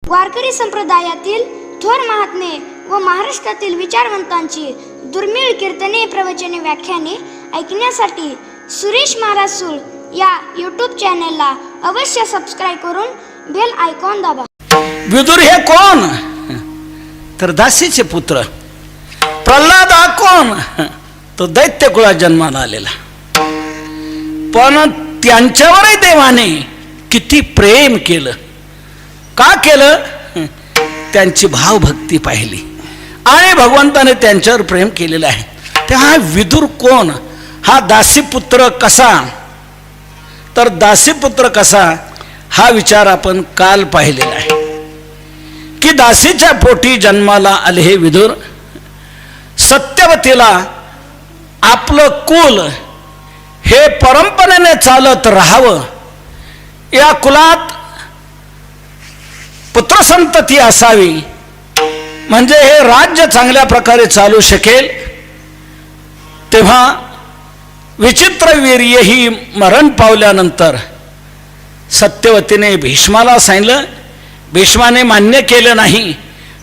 वारकरी संप्रदायातील थोर महात्मे व महाराष्ट्रातील विचारवंतांची दुर्मिळ कीर्तने, प्रवचने, व्याख्याने ऐकण्यासाठी सुरेश महाराज सूळ या यूट्यूब चॅनलला अवश्य सबस्क्राईब करून बेल आयकॉन दाबा. विदुर हे कोण? तर दासीचे पुत्र. प्रल्हाद हा कोण? तो दैत्य कुळात जन्माला आलेला. पण त्यांच्यावरही देवाने किती प्रेम केलं. का केलं? त्यांची भावभक्ती पाहिली आणि भगवंताने त्यांच्यावर प्रेम केलेलं आहे. ते हा विदुर कोण? हा दासीपुत्र कसा? तर दासीपुत्र कसा हा विचार आपण काल पाहिलेला आहे की दासीच्या पोटी जन्माला आले हे विदुर. सत्यवतीला आपलं कुल हे परंपरेने चालत राहावं, या कुलात पुत्रसंतती असावी, म्हणजे हे राज्य चांगल्या प्रकारे चालू शकेल. तेव्हा विचित्रवीर्य ही मरण पावल्यानंतर सत्यवतीने भीष्माला सांगितलं. भीष्माने मान्य केलं नाही.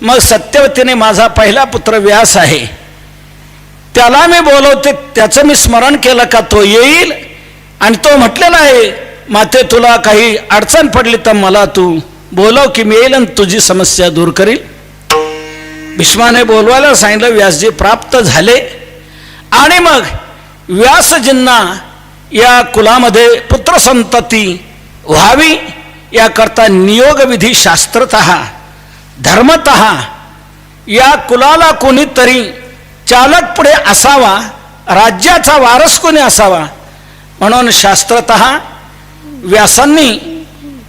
मग सत्यवतीने माझा पहिला पुत्र व्यास आहे, त्याला मी बोलवते, त्याचं मी स्मरण केलं का तो येईल. आणि तो म्हटलेला आहे, माते तुला काही अडचण पडली तर मला तू बोलव की मी येईल आणि तुझी समस्या दूर करील. भीष्माने बोलवायला सांगितलं. व्यासजी प्राप्त झाले आणि मग व्यासजींना या कुलामध्ये पुत्रसंतती व्हावी याकरता नियोगविधी शास्त्रतः धर्मतः या कुलाला कोणीतरी चालक पुढे असावा, राज्याचा वारस कोणी असावा, म्हणून शास्त्रतः व्यासांनी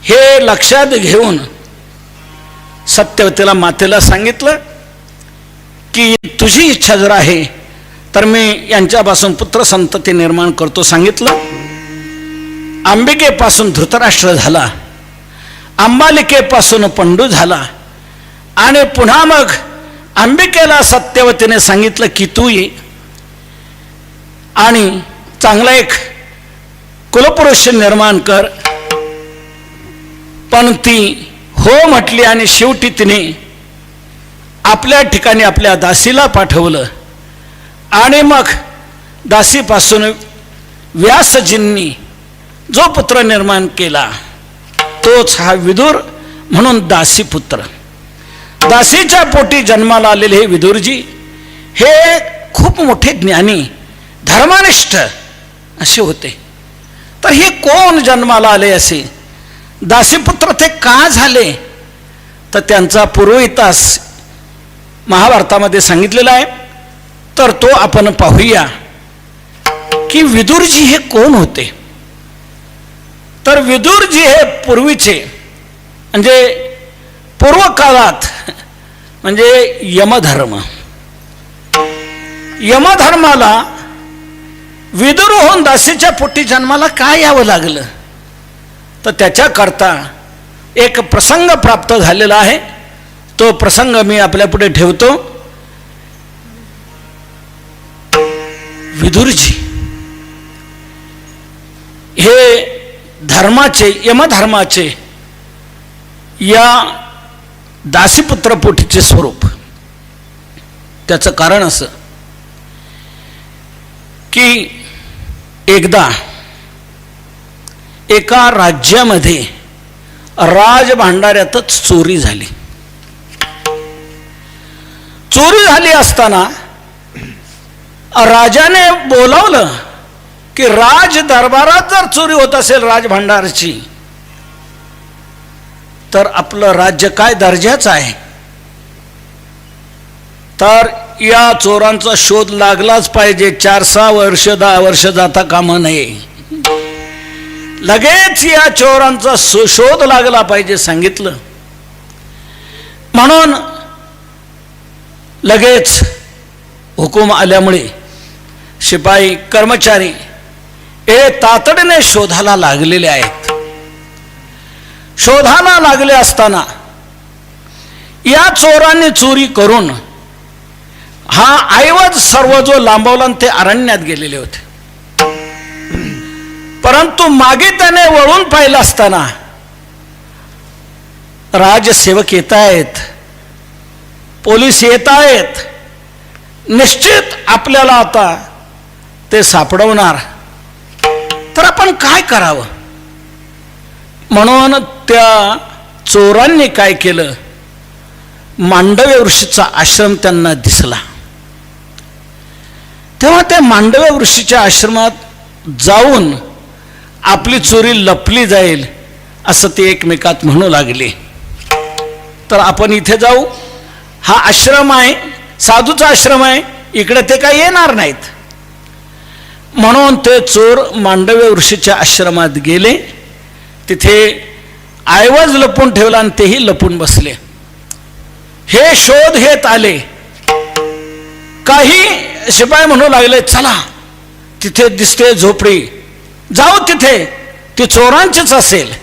हे लक्षात घेऊन सत्यवतीला मातेला सांगितलं की तुझी इच्छा जर आहे तर मी यांच्यापासून पुत्र संतती निर्माण करतो सांगितलं. अंबिकेपासून धृतराष्ट्र झाला, अंबालिकेपासून पंडू झाला आणि पुन्हा मग अंबिकेला सत्यवतीने सांगितलं की तू ये आणि चांगला एक कुलपुरुष निर्माण कर. पण ती हो म्हटली आणि शेवटी तिने आपल्या ठिकाणी आपल्या दासीला पाठवलं आणि मग दासीपासून व्यासजींनी जो पुत्र निर्माण केला तोच हा विदुर, म्हणून दासीपुत्र. दासीच्या पोटी जन्माला आलेले हे विदुरजी हे खूप मोठे ज्ञानी धर्मनिष्ठ असे होते. तर हे कोण जन्माला आले असे? दासीपुत्र ते का झाले? तर त्यांचा पूर्व इतिहास महाभारतामध्ये सांगितलेला आहे. तर तो आपण पाहूया की विदुरजी हे कोण होते. तर विदुरजी हे पूर्वीचे म्हणजे पूर्व काळात म्हणजे यमधर्म, यमधर्माला विदुर होऊन दासीच्या पोटी जन्माला का यावं लागलं? तर त्याच्याकरता एक प्रसंग प्राप्त झालेला आहे. तो प्रसंग मी आपल्या पुढे ठेवतो. विदुरजी हे धर्माचे, यमधर्माचे या दासीपुत्र पोटीचे स्वरूप. त्याचं कारण असं की एकदा एका राज्यामध्ये राजभांडाऱ्यातच चोरी झाली. चोरी झाली असताना राजाने बोलावलं की राज दरबारात जर चोरी होत असेल राजभांडारची तर आपलं राज्य काय दर्जाचं आहे. तर या चोरांचा शोध लागलाच पाहिजे. 4-6 वर्ष 10 वर्ष जाता कामा नये. लगेच या चोरांचा शोध लागला पाहिजे सांगितलं. म्हणून लगेच हुकूम आल्यामुळे शिपाई कर्मचारी हे तातडीने शोधाला लागलेले आहेत. शोधाला लागले असताना या चोरांनी चोरी करून हा ऐवज सर्व जो लांबवला ते अरण्यात गेलेले होते. परंतु मागे त्याने वळून पाहिलं असताना राजसेवक येत आहेत, पोलीस येत आहेत, निश्चित आपल्याला आता ते सापडवणार, तर आपण काय करावं? म्हणून त्या चोरांनी काय केलं, मांडव्य ऋषीचा आश्रम त्यांना दिसला. तेव्हा त्या मांडव्य ऋषीच्या आश्रमात जाऊन आपली चोरी लपली जाईल असं ते एकमेकात म्हणू लागले. तर आपण इथे जाऊ, हा आश्रम आहे, साधूचा आश्रम आहे, इकडे ते काही येणार नाहीत. म्हणून ते चोर मांडव्य ऋषीच्या आश्रमात गेले. तिथे ऐवज लपून ठेवला आणि तेही लपून बसले. हे शोध घेत आले. काही शिपाई म्हणू लागले, चला तिथे दिसते झोपडी, जाऊ तिथे, ती चोरांचीच असेल.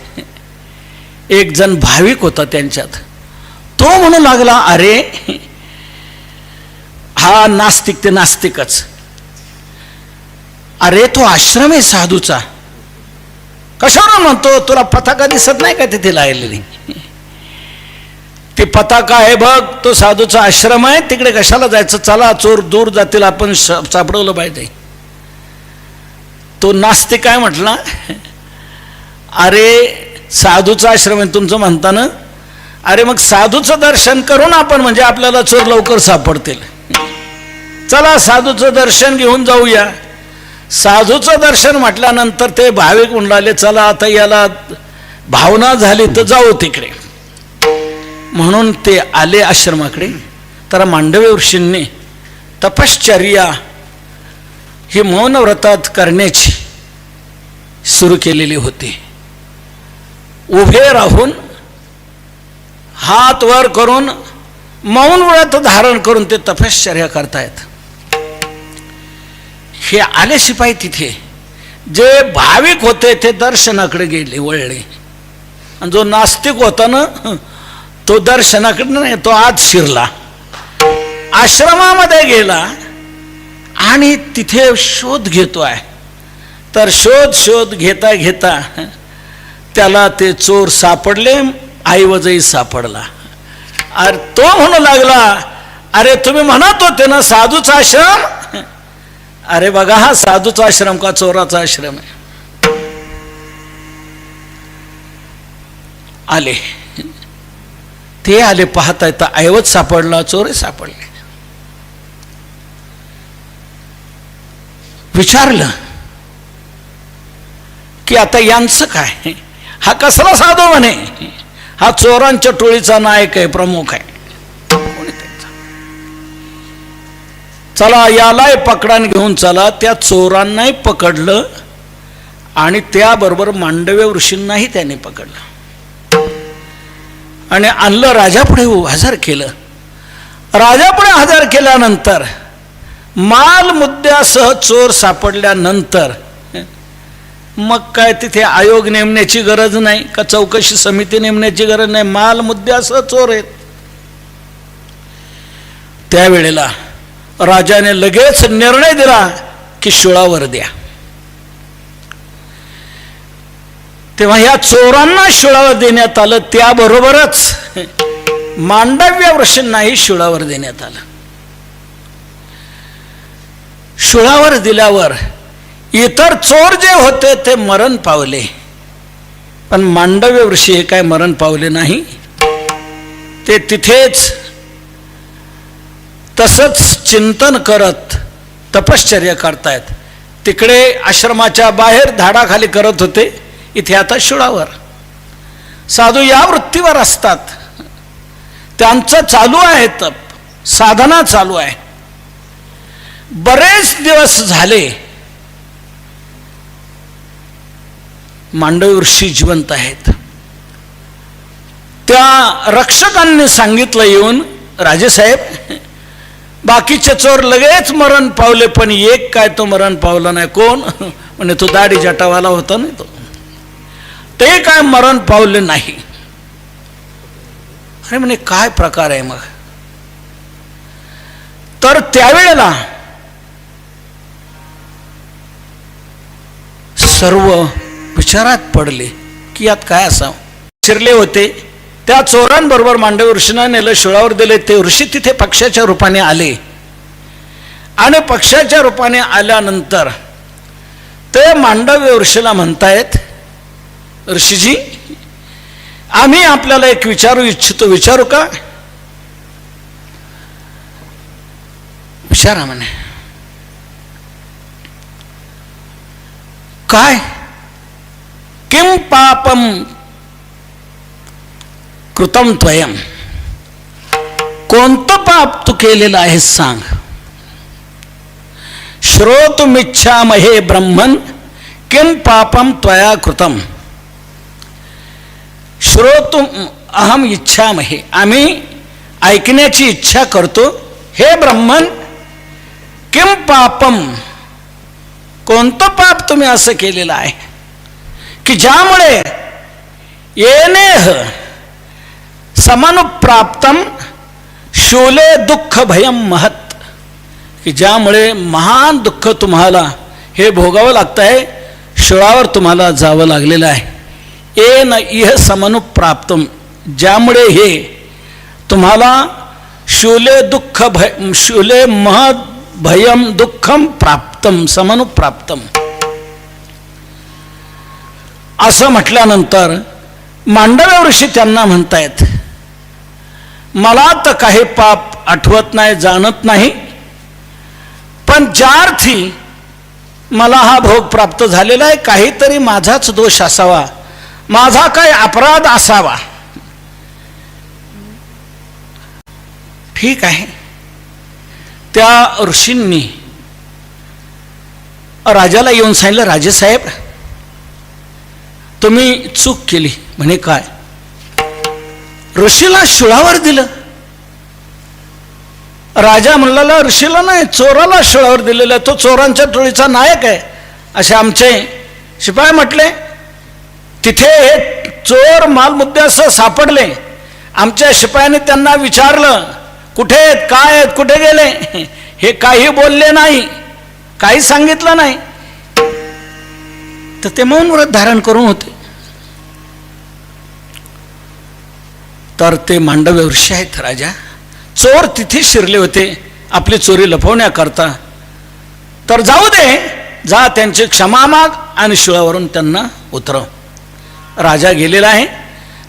एक जण भाविक होता त्यांच्यात, तो म्हणू लागला, अरे हा नास्तिक ते नास्तिकच, अरे तो आश्रम आहे साधूचा. कशावर म्हणतो, तुला पताका दिसत नाही का तिथे लागलेली? ती पताका आहे बघ, तो साधूचा आश्रम आहे, तिकडे कशाला जायचं, चला चोर दूर जातील, आपण सापडवलं पाहिजे. तो नास्तिक काय म्हटला, अरे साधूचा आश्रम आहे तुमचं म्हणता ना, अरे मग साधूचं दर्शन करून आपण, म्हणजे आपल्याला चोर लवकर सापडतील. चला साधूचं दर्शन घेऊन जाऊया. साधूचं दर्शन म्हटल्यानंतर ते भाविक म्हणले, चला आता याला भावना झाली तर जाऊ तिकडे. म्हणून ते आले आश्रमाकडे. तर मांडव्य ऋषींनी तपश्चर्या ही मौन व्रतात करण्याची सुरू केलेली होती. उभे राहून हात वर करून मौन व्रत धारण करून ते तपश्चर्या करतायत. हे आले शिपाई तिथे, जे भाविक होते ते दर्शनाकडे गेले, वळले. आणि जो नास्तिक होता ना, तो दर्शनाकडे नाही, तो आत शिरला, आश्रमामध्ये गेला आणि तिथे शोध घेतोय. तर शोध घेता घेता त्याला ते चोर सापडले, ऐवजही सापडला. अरे तो म्हणू लागला, अरे तुम्ही म्हणत होते ना साधूचा आश्रम, अरे बघा हा साधूचा आश्रम का चोराचा आश्रम आहे. आले, ते आले, पाहता येता ऐवज सापडला, चोरही सापडले. विचारलं की आता यांचं काय, हा कसला साधू म्हणे, हा चोरांच्या टोळीचा नायक आहे, प्रमुख आहे. चला यालाही पकडान घेऊन चला. त्या चोरांनाही पकडलं आणि त्याबरोबर मांडव्य ऋषींनाही त्याने पकडलं आणि आणलं, राजापुढे हजर केलं. राजापुढे हजर केल्यानंतर माल मुद्द्यासह चोर सापडल्यानंतर मग काय तिथे आयोग नेमण्याची गरज नाही का, चौकशी समिती नेमण्याची गरज नाही, माल मुद्द्यासह चोर आहेत. त्यावेळेला राजाने लगेच निर्णय दिला की शुळावर द्या. तेव्हा या चोरांना शुळावर देण्यात आलं, त्याबरोबरच मांडव्य ऋषींनाही शुळावर देण्यात आलं. शुळावर दिल्यावर इतर चोर जे होते ते मरण पावले, पण मांडव्य ऋषी हे काय मरण पावले नाही. ते तिथेच तसंच चिंतन करत तपश्चर्या करतायत. तिकडे आश्रमाच्या बाहेर झाडाखाली करत होते, इथे आता शुळावर. साधू या वृत्तीवर असतात, त्यांचं चालू आहे तप, साधना चालू आहे. बरेच दिवस झाले मांडव्य ऋषी जिवंत आहेत. त्या रक्षकांनी सांगितलं येऊन, राजेसाहेब बाकीचे चोर लगेच मरण पावले, पण एक काय तो मरण पावला नाही. कोण म्हणे, तो दाढी जटावाला होता ना, ते काय मरण पावले नाही. अरे म्हणे काय प्रकार आहे मग. तर त्यावेळेला सर्व विचारात पडले की यात काय असावं. शिरले होते त्या चोरांबरोबर मांडवी ऋषींना नेलं, शिळावर दिले. ते ऋषी तिथे पक्षाच्या रूपाने आले आणि पक्षाच्या रूपाने आल्यानंतर ते मांडवी ऋषीला म्हणतायत, ऋषीजी आम्ही आपल्याला एक विचारू इच्छितो, विचारू का? विचारा म्हणे. काय? किम पापम कृतम त्वयम, कोणतं पाप तू केलेलं आहे सांग. श्रोतुमिच्छामहे ब्रह्मन् किम पापम त्वया कृतम. श्रोतुम अहम इच्छामहे, आम्ही ऐकण्याची इच्छा करतो. हे ब्रह्मन किम पापम, कोणतं पाप तुम्ही असं केलेलं आहे की ज्यामुळे येनेह समनुप्राप्तम शूले दुःख भयम महत्, की ज्यामुळे महान दुःख तुम्हाला हे भोगावं लागतं आहे, शूळावर तुम्हाला जावं लागलेलं आहे. येन इह समनुप्राप्तम, ज्यामुळे हे तुम्हाला शूले दुःख भय शूले महत् भयम दुःखम प्राप्तम समनुप्राप्तम असं म्हटल्यानंतर मांडव्य ऋषी त्यांना म्हणतायत, मला तर काही पाप आठवत नाही, जाणत नाही, पण ज्या अर्थी मला हा भोग प्राप्त झालेला आहे काहीतरी माझाच दोष असावा, माझा काही अपराध असावा. ठीक आहे. त्या ऋषींनी राजाला येऊन सांगितलं, राजेसाहेब तुम्ही चूक केली. म्हणे काय? ऋषीला शूळावर दिलं. राजा म्हणला, ऋषीला नाही, चोराला शूळावर दिलेलं, तो चोरांच्या टोळीचा नायक आहे असे आमचे शिपाई म्हटले. तिथे हे चोर मालमुद्द्यासह सापडले. आमच्या शिपायाने त्यांना विचारलं, कुठे आहेत, काय आहेत, कुठे गेले? हे काही बोलले नाही, काही सांगितलं नाही. तर ते मौन व्रत धारण करून होते. तर ते मांडव्य ऋषी आहेत राजा, चोर तिथे शिरले होते आपली चोरी लपवण्याकरता. तर जाऊ दे, जा त्यांची क्षमा माग आणि शिळावरून त्यांना उतरव. राजा गेलेला आहे,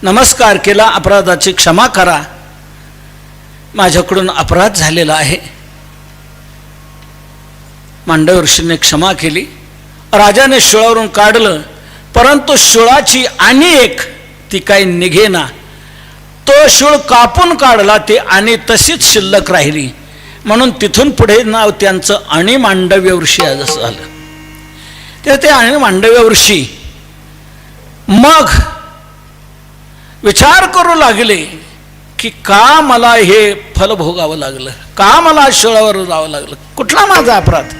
नमस्कार केला, अपराधाची क्षमा करा, माझ्याकडून अपराध झालेला आहे. मांडव्य ऋषीने क्षमा केली. राजाने शिळावरून काढलं, परंतु शिळाची आणि एक ती काही निघेना. तो शिळ कापून काढला, ती आणि तशीच शिल्लक राहिली. म्हणून तिथून पुढे नाव त्यांचं आणि मांडव्य ऋषी असं झालं. ते आणि मांडव्य ऋषी मग विचार करू लागले की का मला हे फल भोगावं लागलं, का मला शिळावर जावं लागलं, कुठला माझा अपराध.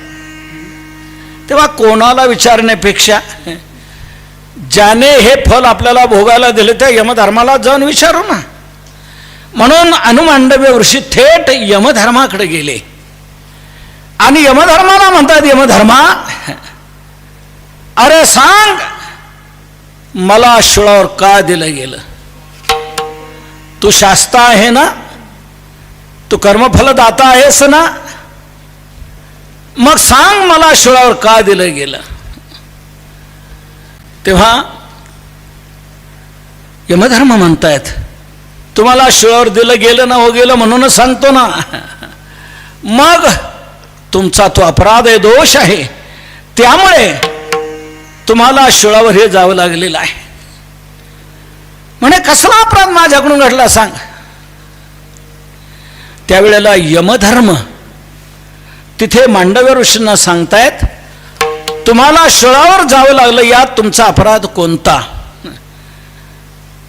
तेव्हा कोणाला विचारण्यापेक्षा ज्याने हे फल आपल्याला भोगायला दिले त्या यमधर्माला जाऊन विचारू ना. म्हणून अनुमांडव्य ऋषी थेट यमधर्माकडे गेले आणि यमधर्माला म्हणतात, यमधर्मा अरे सांग मला शिळावर का दिलं गेलं. तू शास्ता आहे ना, तू कर्मफलदाता आहेस ना, मग सांग मला शिळावर का दिलं गेलं. तेव्हा यमधर्म म्हणतायत, तुम्हाला शिळावर दिलं गेलं ना, हो गेलं म्हणूनच सांगतो ना. मग तुमचा तो अपराध आहे, दोष आहे, त्यामुळे तुम्हाला शिळावर हे जावं लागलेलं आहे. म्हणे कसला अपराध माझ्याकडून घडला सांग. त्यावेळेला यमधर्म तिथे मांडव्य ऋषींना सांगतायत, तुम्हाला शिळावर जावं लागलं, यात तुमचा अपराध कोणता.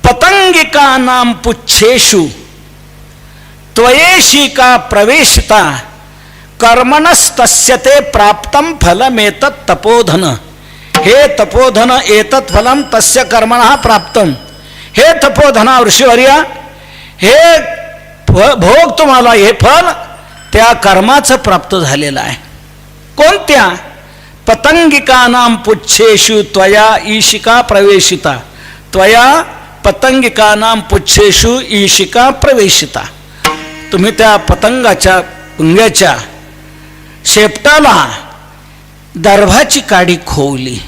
पतंगिका नाम पुच्छेषु त्वयेशिका प्रवेशिता कर्मणस्तस्यते प्राप्तम फलमेतत् तपोधन. हे तपोधन एतत् फलम तस्य कर्मणः प्राप्तम. हे तपोधना ऋषीवर्या, हे भोग तुम्हाला, हे फल त्या कर्माचं प्राप्त झालेलं आहे. कोणत्या? पतंगिका नाम पुच्छेषु त्वया ईशिका प्रवेशिता. त्वया पतंगिकानां पुच्छेषु ईशिका प्रवेशिता. तुम्ही त्या पतंगाच्या पुंग्याच्या शेपटाला दर्भाची काडी खोवली.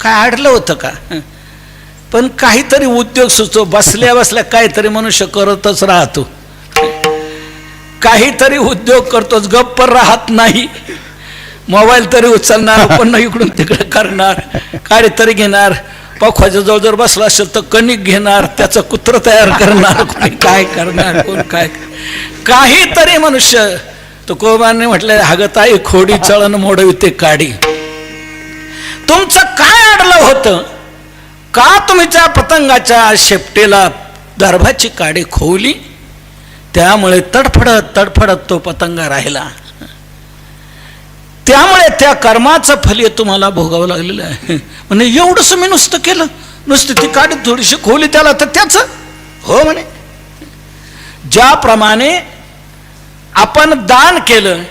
काय अडलं होतं का? पण काहीतरी उद्योग सुचतो. बसल्या बसल्या काहीतरी मनुष्य करतच राहतो, काहीतरी उद्योग करतोच, गप्प राहत नाही. मोबाईल तरी उचलणार, पण इकडून तिकडे करणार, काहीतरी घेणार. पखवाच्या जवळ जर बसला असेल तर कणिक घेणार, त्याचं कुत्र तयार करणार, कोणी काय करणार, कोण काय. काहीतरी मनुष्य. तुकोबांनी म्हटलं, हागताई खोडी चळण मोडविते काडी. तुमचं काय अडलं होतं का? तुम्ही त्या पतंगाच्या शेपटीला दर्भाची काडी खोवली, त्यामुळे तडफडत तडफडत तो पतंग राहिला. त्यामुळे त्या कर्माचं फल तुम्हाला भोगावं लागलेलं आहे. म्हणजे एवढंच मी नुसतं केलं, नुसतं ती काडी थोडीशी खोवली त्याला, तर त्याचं हो म्हणे. ज्याप्रमाणे आपण दान केलं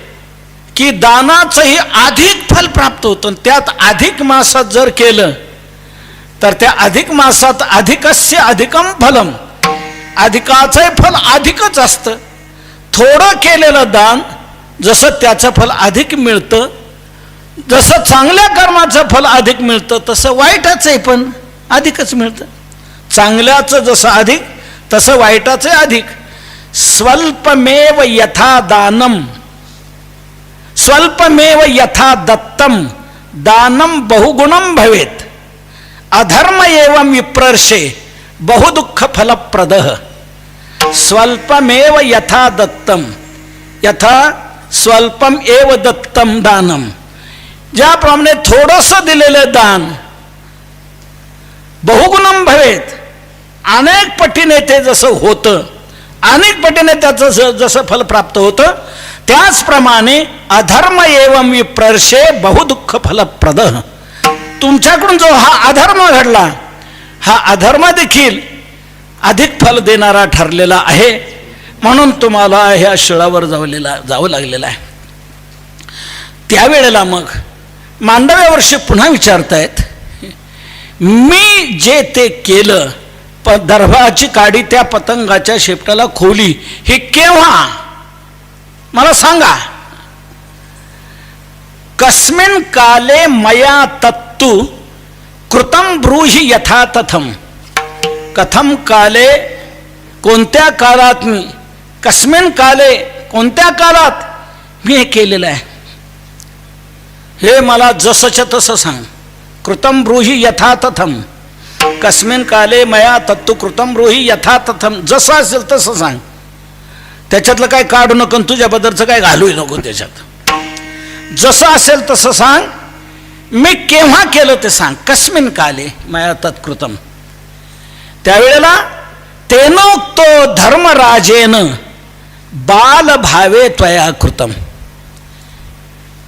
की दानाचंही अधिक फल प्राप्त होतं, त्यात अधिक मासात जर केलं तर त्या अधिक मासात अधिकस्य अधिकम फलम, अधिकाचंही फल अधिकच असतं. थोडं केलेलं दान जसं त्याचं फल अधिक मिळतं, जसं चांगल्या कर्माचं फल अधिक मिळतं, तसं वाईटाचंही पण अधिकच मिळतं. चांगल्याचं जसं अधिक तसं वाईटाचं अधिक. स्वल्पमेव यथा दानम स्वल्पमेव यथा दत्तम दानम बहुगुणम भवेत अधर्म एवं विप्रर्षे बहुदुःख फलप्रदः. स्वल्पमेव यथा दत्तम, यथा स्वल्पम एव दत्तम दानम. ज्याप्रमाणे थोडंसं दिलेलं दान बहुगुणम भवेत, अनेक पटीने ते जसं होतं, अनेक पटीने त्याचं जसं फल प्राप्त होतं, त्याचप्रमाणे अधर्म एवं विप्रर्षे बहुदुःख फलप्रदः. तुमच्याकडून जो हा अधर्म घडला, हा अधर्म देखील अधिक फल देणारा ठरलेला आहे. म्हणून तुम्हाला ह्या शिळावर जावं लागलेलं आहे. त्यावेळेला मग मांडव्या वर्षी पुन्हा विचारतायत, मी जे ते केलं, दर्भाची काडी त्या पतंगाच्या शेपटाला खोवली, हे केव्हा मला सांगा. कस्मिन काले मया तत्तु कृतं ब्रूहि यथा तथम. कथम काले, कोणत्या काळात मी, कस्मिन काले, कोणत्या काळात मी हे केलेलं आहे, हे मला जसंच्या तसं सांग. कृतं ब्रूहि यथा तथम, कस्मिन काले मया तत्तु कृतं ब्रूहि यथा तथम. जसं असेल तसं सांग, त्याच्यातलं काय काढू नको, तुझ्याबद्दलचं काय घालूही नको त्याच्यात. जसं असेल तसं सांग, मी केव्हा केलं ते सांग. कस्मिन काले मया तत्कृतम. त्यावेळेला तेनोक्तो धर्मराजेन बाल भावे त्वया कृतम.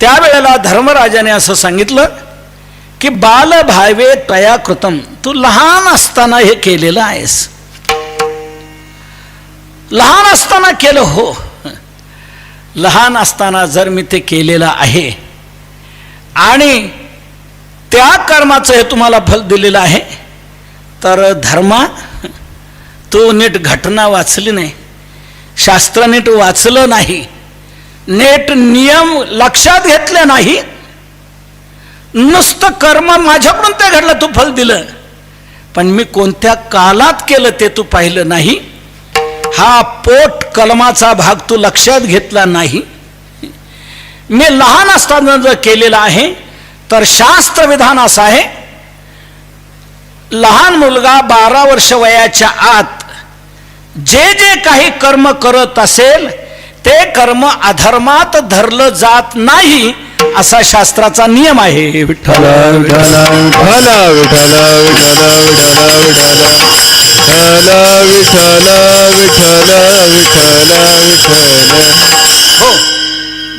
त्यावेळेला धर्मराजाने असं सांगितलं की बाल भावे त्वया कृतम, तू लहान असताना हे केलेलं आहेस. लहान असताना केलं, हो, लहान असताना जर मी ते केलेलं आहे आणि त्या कर्माचं हे तुम्हाला फल दिलेलं आहे, तर धर्मा, तू नीट घटना वाचली नाही, शास्त्र नीट वाचलं नाही, नीट नियम लक्षात घेतले नाही, नुसतं कर्म माझ्याकडून ते घडलं, तू फल दिलं, पण मी कोणत्या कालात केलं ते तू पाहिलं नाही. हा पोट कलमाचा भाग तू लक्षात घेतला नाही. मी लहान असताना जर केलेला आहे तर शास्त्र विधान असं आहे, लहान मुलगा 12 वर्ष वयाच्या आत जे जे काही कर्म करत असेल ते कर्म अधर्मात धरलं जात नाही, असा शास्त्राचा नियम आहे. विठ्ठल विठ्ठल विठ्ठल विठ्ठल विठ्ठल विठ्ठल विठ्ठल विठ्ठल. हो,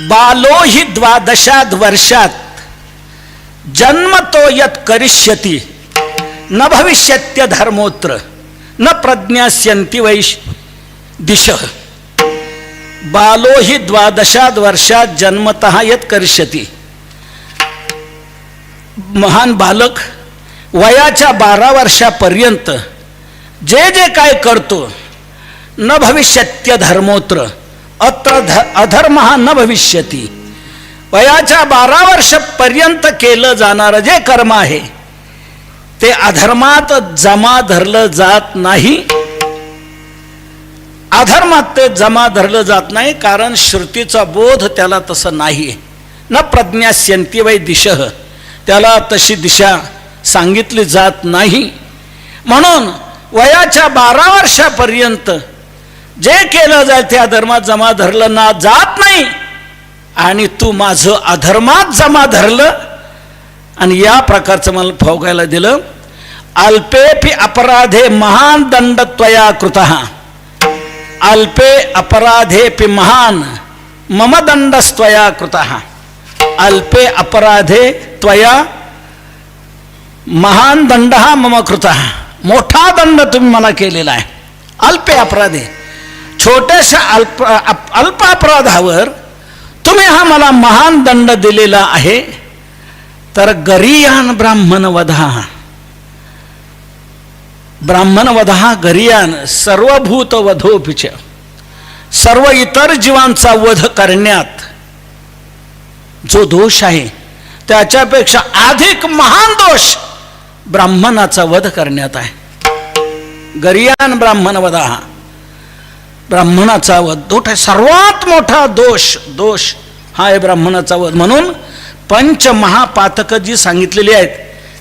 बालो हि 12 वर्षात जन्मतो यत् करिष्यति न भविष्यत्य धर्मोत्र न प्रज्ञास्यन्ति वैश दिशः. बालो हि 12 वर्षात जन्मतः यत् करिष्यति. महान बालक वयाच्या 12 वर्षापर्यंत जे जे काय करतो न भविष्यत्य धर्मोत्र अत्र अधर्म हा न भविष्यती. वयाच्या 12 वर्षापर्यंत केलं जाणारं जे कर्म आहे ते अधर्मात जमा धरलं जात नाही. अधर्मात ते जमा धरलं जात नाही कारण श्रुतीचा बोध त्याला तसं नाही. न प्रज्ञास्यन्ति वै दिशः, त्याला तशी दिशा सांगितली जात नाही. म्हणून वयाच्या 12 वर्षापर्यंत जे केलं जाईल ते अधर्मात जमा धरलं ना जात नाही. आणि तू माझं अधर्मात जमा धरलं आणि या प्रकारचं मला फोगायला दिलं. अल्पेपि अपराधे महान दंड त्वया कृतः, अल्पे अपराधेपि महान मम दंडस्त्वया कृतः. अल्पे अपराधे त्वया महान दंड हा मम कृतः. मोठा दंड तुम्ही मला केलेला आहे. अल्पे अपराधे, छोट्याशा अल्प अपराधावर तुम्ही हा मला महान दंड दिलेला आहे. तर गरीयान ब्राह्मण वधा, ब्राह्मण वधा गरीयान सर्वभूत वधोपिच, सर्व इतर जीवांचा वध करण्यात जो दोष आहे त्याच्यापेक्षा अधिक महान दोष ब्राह्मणाचा वध करण्यात आहे. गरीयान ब्राह्मण वधा, ब्राह्मणाचा वध दोष आहे. सर्वात मोठा दोष हा आहे ब्राह्मणाचा वध. म्हणून पंचमहापातक जी सांगितलेली आहेत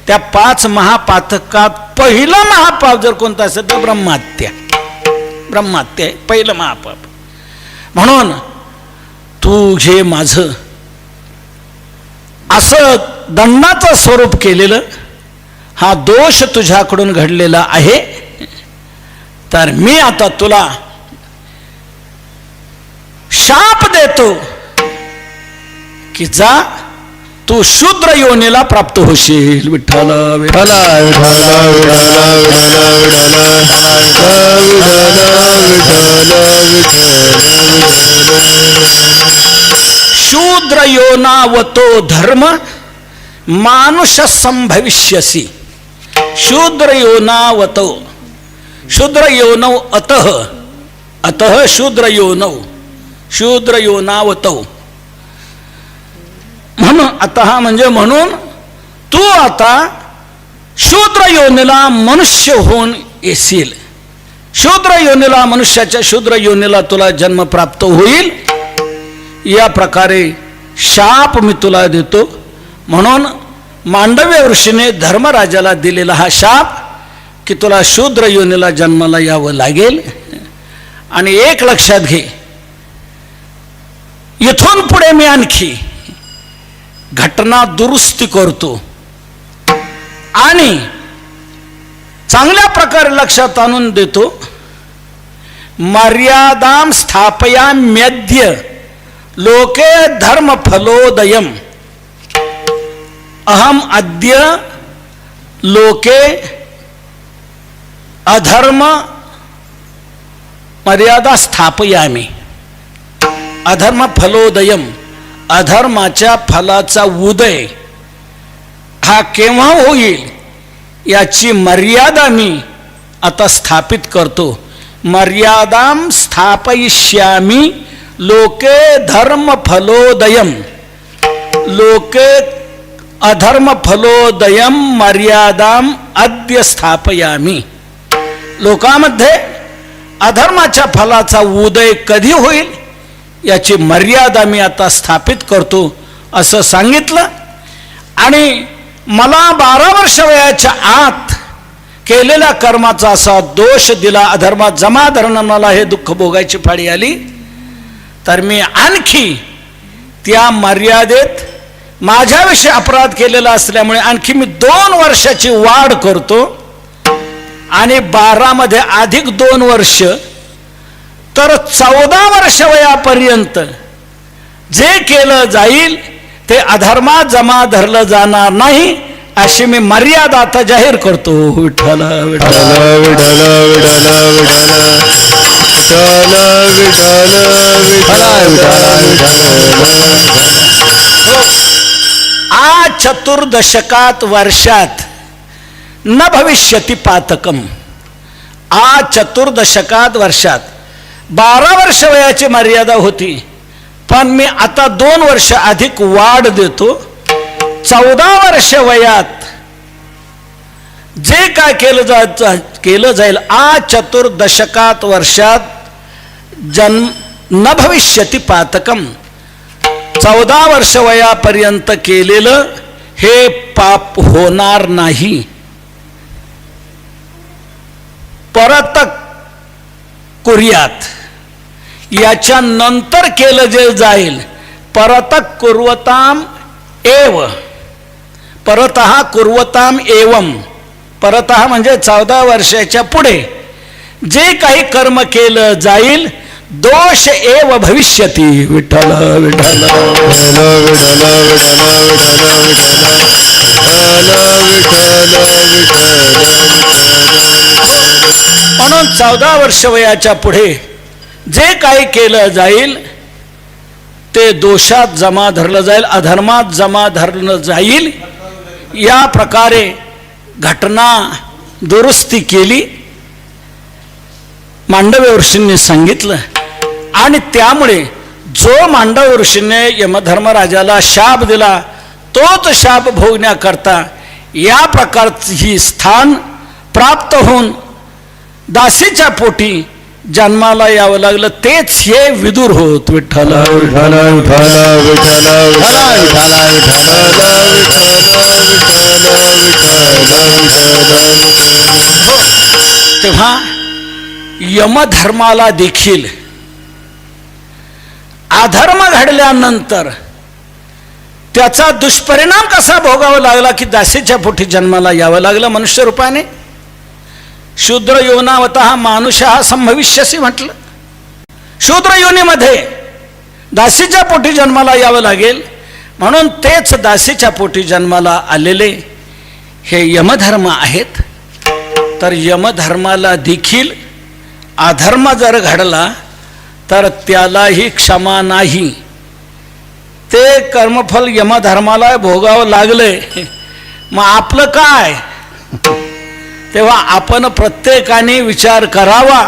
त्या 5 महापातकात पहिलं महापाप जर कोणतं असेल तर ब्रह्महत्या. ब्रह्महत्या आहे पहिलं महापाप. म्हणून तू जे माझं असं दंडाचं स्वरूप केलेलं हा दोष तुझ्याकडून घडलेला आहे. तर मी आता तुला शाप देतो की जा तू शूद्र योनीला प्राप्त होशील. विठ्ठल विठ्ठल विठ्ठल शूद्र योनावतो धर्म मानुष संभविष्यसी. शूद्र योनावतो, शूद्र योनौ अतः, अतः शूद्र योनौ, शूद्र योनावतो. म्हणून अतः म्हणजे म्हणून तू आता शूद्र योनीला मनुष्य होऊन येशील. शूद्र योनीला, मनुष्याच्या शूद्र योनीला तुला जन्म प्राप्त होईल. या प्रकारे शाप मी तुला देतो. म्हणून मांडव्य ऋषीने धर्मराजाला दिलेला हा शाप की तुला शूद्र योनीला जन्माला यावं लागेल. आणि एक लक्षात घे, इथून पुढे मी आणखी घटना दुरुस्ती करतो आणि चांगल्या प्रकारे लक्षात आणून देतो. मर्यादां स्थापयाम्यद्य लोके धर्म फलोदयम, अहम अद्य लोके अधर्म मर्यादा स्थापयामी. अधर्म फलोदयम, अधर्माच्या फलाचा उदय हा केव्हा होईल याची मर्यादा मी आता स्थापित करतो. मर्यादां स्थापयिष्यामी लोके धर्म फलोदयम, लोके अधर्म फलोदयम मर्यादाम अद्य स्थापयामी. लोकांमध्ये अधर्माच्या फलाचा उदय कधी होईल याची मर्यादा मी आता स्थापित करतो असं सांगितलं. आणि मला 12 वर्ष वयाच्या आत केलेल्या कर्माचा असा दोष दिला, अधर्मात जमा धरणं मला हे दुःख भोगायची फाळी आली. तर मी आणखी त्या मर्यादेत माझ्याविषयी अपराध केलेला असल्यामुळे आणखी मी 2 वर्षाची वाढ करतो. आणि 12 मध्ये अधिक 2 वर्ष, तर 14 वर्ष वयापर्यंत जे केलं जाईल ते अधर्मात जमा धरलं जाणार नाही अशी मी मर्यादा आता जाहीर करतो. विठ्ठल विठ्ठल विठ्ठल विठ्ठल आ चतुर्दशकात वर्षात न भविष्यति पातकम. आज चतुर्दशकात वर्षात 12 वर्ष वयाची मर्यादा होती, पण मी आता 2 वर्ष अधिक वाढ देतो. 14 वर्ष वयात जे काय केलं जाईल आज चतुर्दशकात वर्षात जन्म न भविष्यति पातकम. 14 वर्ष वयापर्यंत केलेलं हे पाप होणार नाही. परत कुर्यात याच्या नंतर केलं जे जाईल परत कुर्वताम एव. परतः कुर्वताम एवम. परतः म्हणजे 14 वर्षाच्या पुढे जे काही कर्म केलं जाईल दोष एव भविष्यती. विठ्ठल विठ्ठल म्हणून 14 वर्ष वयाच्या पुढे जे काही केलं जाईल ते दोषात जमा धरलं जाईल, अधर्मात जमा धरलं जाईल. या प्रकारे घटना दुरुस्ती केली, मांडव्य ऋषींनी सांगितलं. आणि त्यामुळे जो मांडव्य ऋषीने यमधर्मराजाला शाप दिला तोच शाप भोगण्याकरता या प्रकारची ही स्थान प्राप्त होऊन दासीच्या पोटी जन्माला यावं लागलं. तेच हे विदुर होत. विठ्ठल विठ्ठल विठ्ठल विठ्ठल तेव्हा यमधर्माला देखील अधर्म घडल्यानंतर त्याचा दुष्परिणाम कसा भोगावा लागला की दासीच्या पोटी जन्माला यावं लागलं मनुष्य रूपाने. शूद्र योनावतः मानुषः संभविष्यसी म्हटलं. शूद्र योनीमध्ये दासीच्या पोटी जन्माला यावं लागेल, म्हणून तेच दासीच्या पोटी जन्माला आलेले हे यमधर्म आहेत. तर यमधर्माला देखील अधर्म जर घडला तर त्यालाही क्षमा नाही. ते कर्मफल यमधर्माला भोगावं लागले, मग आपलं काय. तेव्हा आपण प्रत्येकाने विचार करावा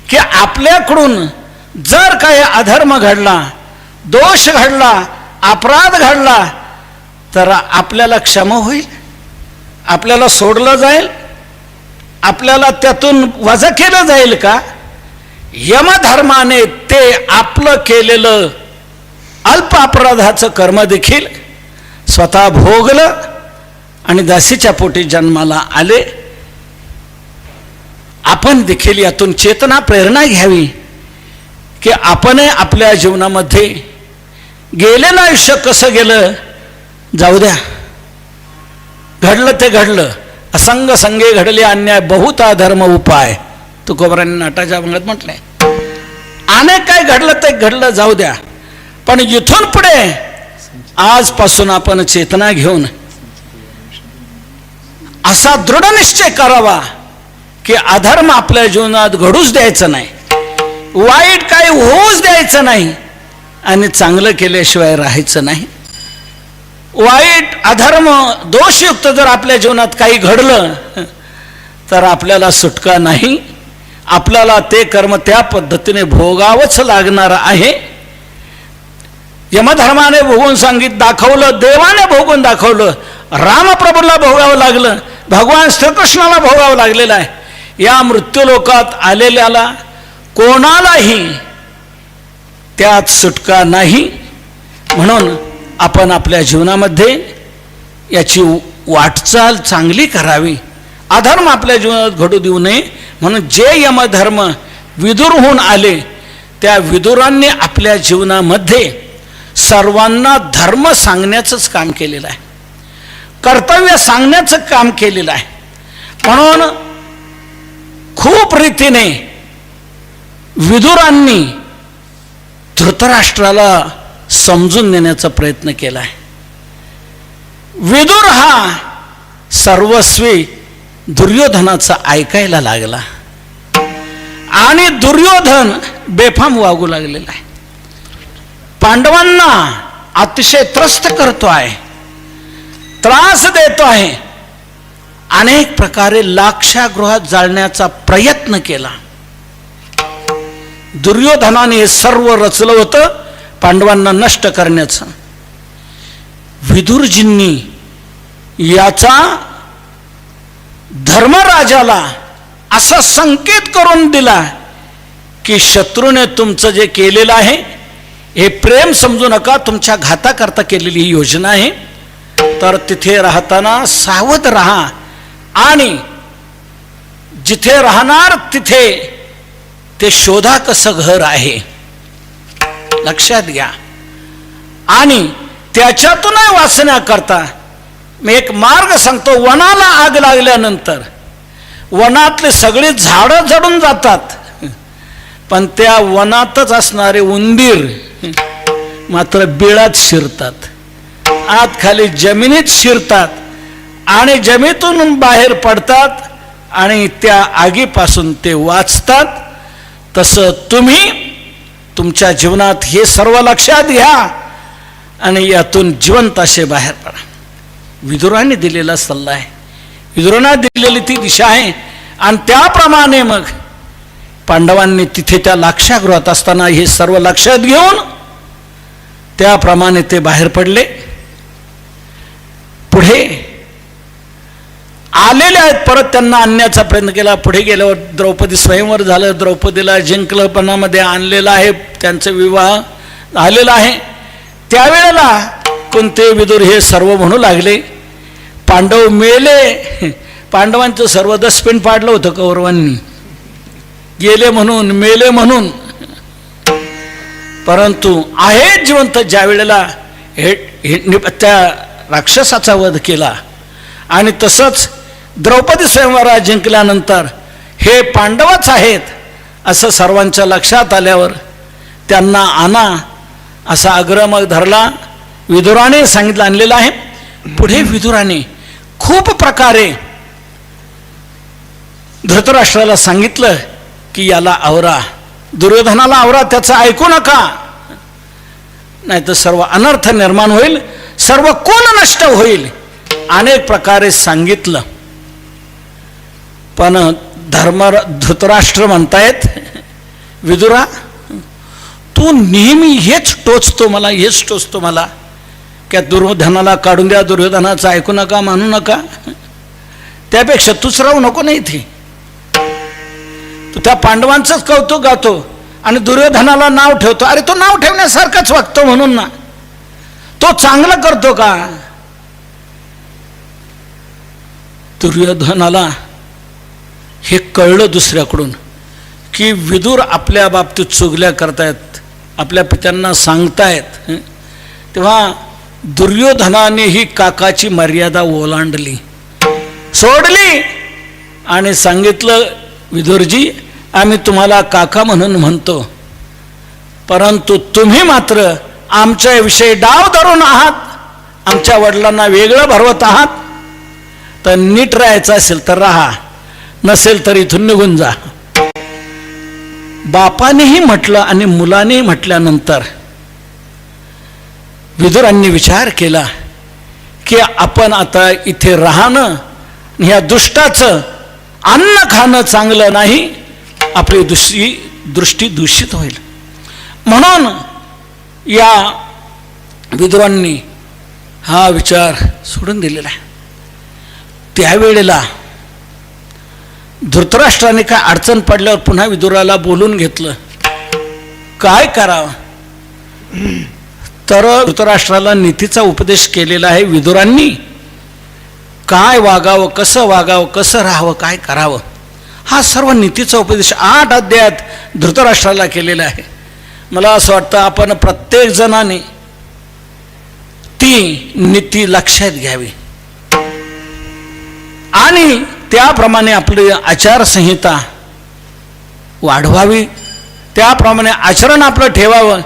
की आपल्याकडून जर काही अधर्म घडला, दोष घडला, अपराध घडला तर आपल्याला क्षमा होईल, आपल्याला सोडलं जाईल, आपल्याला त्यातून वजा केलं जाईल का. यमधर्माने ते आपलं केलेलं अल्प अपराधाचं कर्म देखील स्वतः भोगलं आणि दासीच्या पोटी जन्माला आले. आपण देखील यातून चेतना प्रेरणा घ्यावी की आपण आपल्या जीवनामध्ये गेलेलं आयुष्य कसं गेलं जाऊ द्या, घडलं ते घडलं. असंग संगे घडले अन्याय बहुता धर्म उपाय, तुकोबारांनी नाटाच्या अभंगात म्हटलंय. अनेक काय घडलं ते घडलं जाऊ द्या, पण इथून पुढे आजपासून आपण चेतना घेऊन असा दृढ निश्चय करावा की अधर्म आपल्या जीवनात घडूच द्यायचं नाही, वाईट काही होऊच द्यायचं नाही आणि चांगलं केल्याशिवाय राहायचं नाही. वाईट अधर्म दोषयुक्त जर आपल्या जीवनात काही घडलं तर आपल्याला सुटका नाही, आपल्याला ते कर्म त्या पद्धतीने भोगावंच लागणार आहे. यमधर्माने भोगून दाखवलं, देवाने भोगून दाखवलं, रामप्रभूला भोगावं लागलं, भगवान श्रीकृष्णाला भोगावं लागलेलं आहे. या मृत्यूलोकात आलेल्याला कोणालाही त्यात सुटका नाही. म्हणून आपण आपल्या जीवनामध्ये याची वाटचाल चांगली करावी, अधर्म आपल्या जीवनात घडू देऊ नये. म्हणून जे यमधर्म विदुरहून आले त्या विदुरांनी आपल्या जीवनामध्ये सर्वांना धर्म सांगण्याचंच काम केलेलं आहे, कर्तव्य सांगण्याचं काम केलेलं आहे. म्हणून खूप रीतीने विदुरांनी धृतराष्ट्राला समजून देण्याचा प्रयत्न केला आहे. विदुर हा सर्वस्वी दुर्योधनाचा ऐकायला लागला आणि दुर्योधन बेफाम वागू लागलेला आहे. पांडवांना अतिशय त्रस्त करतो आहे, त्रास देतो आहे अनेक प्रकारे लाक्षागृहात जाळण्याचा प्रयत्न केला. दुर्योधनाने हे सर्व रचलं होतं पांडवांना नष्ट करण्याचं. विदुरजींनी याचा धर्मराजाला असा संकेत करून दिला की शत्रूने तुमचं जे केलेलं आहे हे प्रेम समजू नका, तुमच्या घाताकरता केलेली ही योजना आहे. तर तिथे राहताना सावध राहा आणि जिथे राहणार तिथे ते शोधा कसं घर आहे, लक्षात घ्या. आणि त्याच्यातूनही वाचण्याकरता मी एक मार्ग सांगतो. वनाला आग लागल्यानंतर वनातले सगळे झाडं जळून जातात, पण त्या वनातच असणारे उंदीर मात्र बिळात शिरतात, आत खाली जमिनीत शिरतात आणि जमिनीतून बाहेर पडतात आणि त्या आगीपासून ते वाचतात. तसं तुम्ही तुमच्या जीवनात हे सर्व लक्षात घ्या आणि यातून जिवंत असे बाहेर पडा. विदुराने दिलेला सल्ला आहे, विदुराने दिलेली ती दिशा आहे. आणि त्याप्रमाणे मग पांडवांनी तिथे त्या लाक्षागृहात असताना हे सर्व लक्षात घेऊन त्याप्रमाणे ते बाहेर पडले. पुढे आलेले आहेत, परत त्यांना आणण्याचा प्रयत्न केला. पुढे गेल्यावर द्रौपदी स्वयंवर झालं, द्रौपदीला जिंकलपणामध्ये आणलेलं आहे, त्यांचा विवाह आलेला आहे. त्यावेळेला कोणते विदुर हे सर्व म्हणू लागले पांडव मेले. पांडवांचं सर्व दसपिन पाडलं होतं कौरवांनी, गेले म्हणून, मेले म्हणून. परंतु आहे जिवंत ज्या वेळेला त्या राक्षसाचा वध केला आणि तसंच द्रौपदी स्वयंवरात जिंकल्यानंतर हे पांडवच आहेत असं सर्वांच्या लक्षात आल्यावर त्यांना आणा असा आग्रह मग धरला. विदुराने सांगितलं, आणलेलं आहे. पुढे विदुराने खूप प्रकारे धृतराष्ट्राला सांगितलं की याला आवरा, दुर्योधनाला आवरा, त्याचं ऐकू नका, नाही तर सर्व अनर्थ निर्माण होईल, सर्व कुल नष्ट होईल. अनेक प्रकारे सांगितलं. पण धृतराष्ट्र म्हणतायत, विदुरा तू नेहमी हेच टोचतो मला, हेच टोचतो मला, की दुर्योधनाला काढून द्या, दुर्योधनाचं ऐकू नका, मानू नका. त्यापेक्षा तूच राहू नको नाही इथे. तू त्या पांडवांचंच कौतुक गातो आणि दुर्योधनाला नाव ठेवतो. अरे तो नाव ठेवण्यासारखंच वागतो म्हणून ना, तो चांगलं करतो का? दुर्योधनाला हे कळलं दुसऱ्याकडून की विदुर आपल्या बाबतीत चुगल्या करतायत, आपल्या पित्यांना सांगतायत. तेव्हा दुर्योधनाने ही काकाची मर्यादा ओलांडली, सोडली आणि सांगितलं, विदुरजी आम्ही तुम्हाला काका म्हणून म्हणतो, परंतु तुम्ही मात्र आमच्या विषयी डाव धरून आहात, आमच्या वडिलांना वेगळं भरवत आहात. तर नीट राहायचं असेल तर राहा, नसेल तर इथून निघून जा. बापानेही म्हटलं आणि मुलानेही म्हटल्यानंतर विदुरांनी विचार केला की आपण आता इथे राहणं, ह्या दुष्टाचं अन्न खाणं चांगलं नाही, आपली दृष्टी दूषित होईल. म्हणून या विदुरांनी हा विचार सोडून दिलेला आहे. त्यावेळेला धृतराष्ट्राने काय अडचण पडल्यावर पुन्हा विदुराला बोलून घेतलं, काय करावं. तर धृतराष्ट्राला नीतीचा उपदेश केलेला आहे विदुरांनी. काय वागावं, कसं वागावं, कसं राहावं, काय करावं, हा सर्व नीतीचा उपदेश 8 अध्यायात धृतराष्ट्राला केलेला आहे. मला असं वाटतं आपण प्रत्येक जणाने ती नीती लक्षात घ्यावी आणि त्याप्रमाणे आपली आचारसंहिता वाढवावी, त्याप्रमाणे आचरण आपलं ठेवावं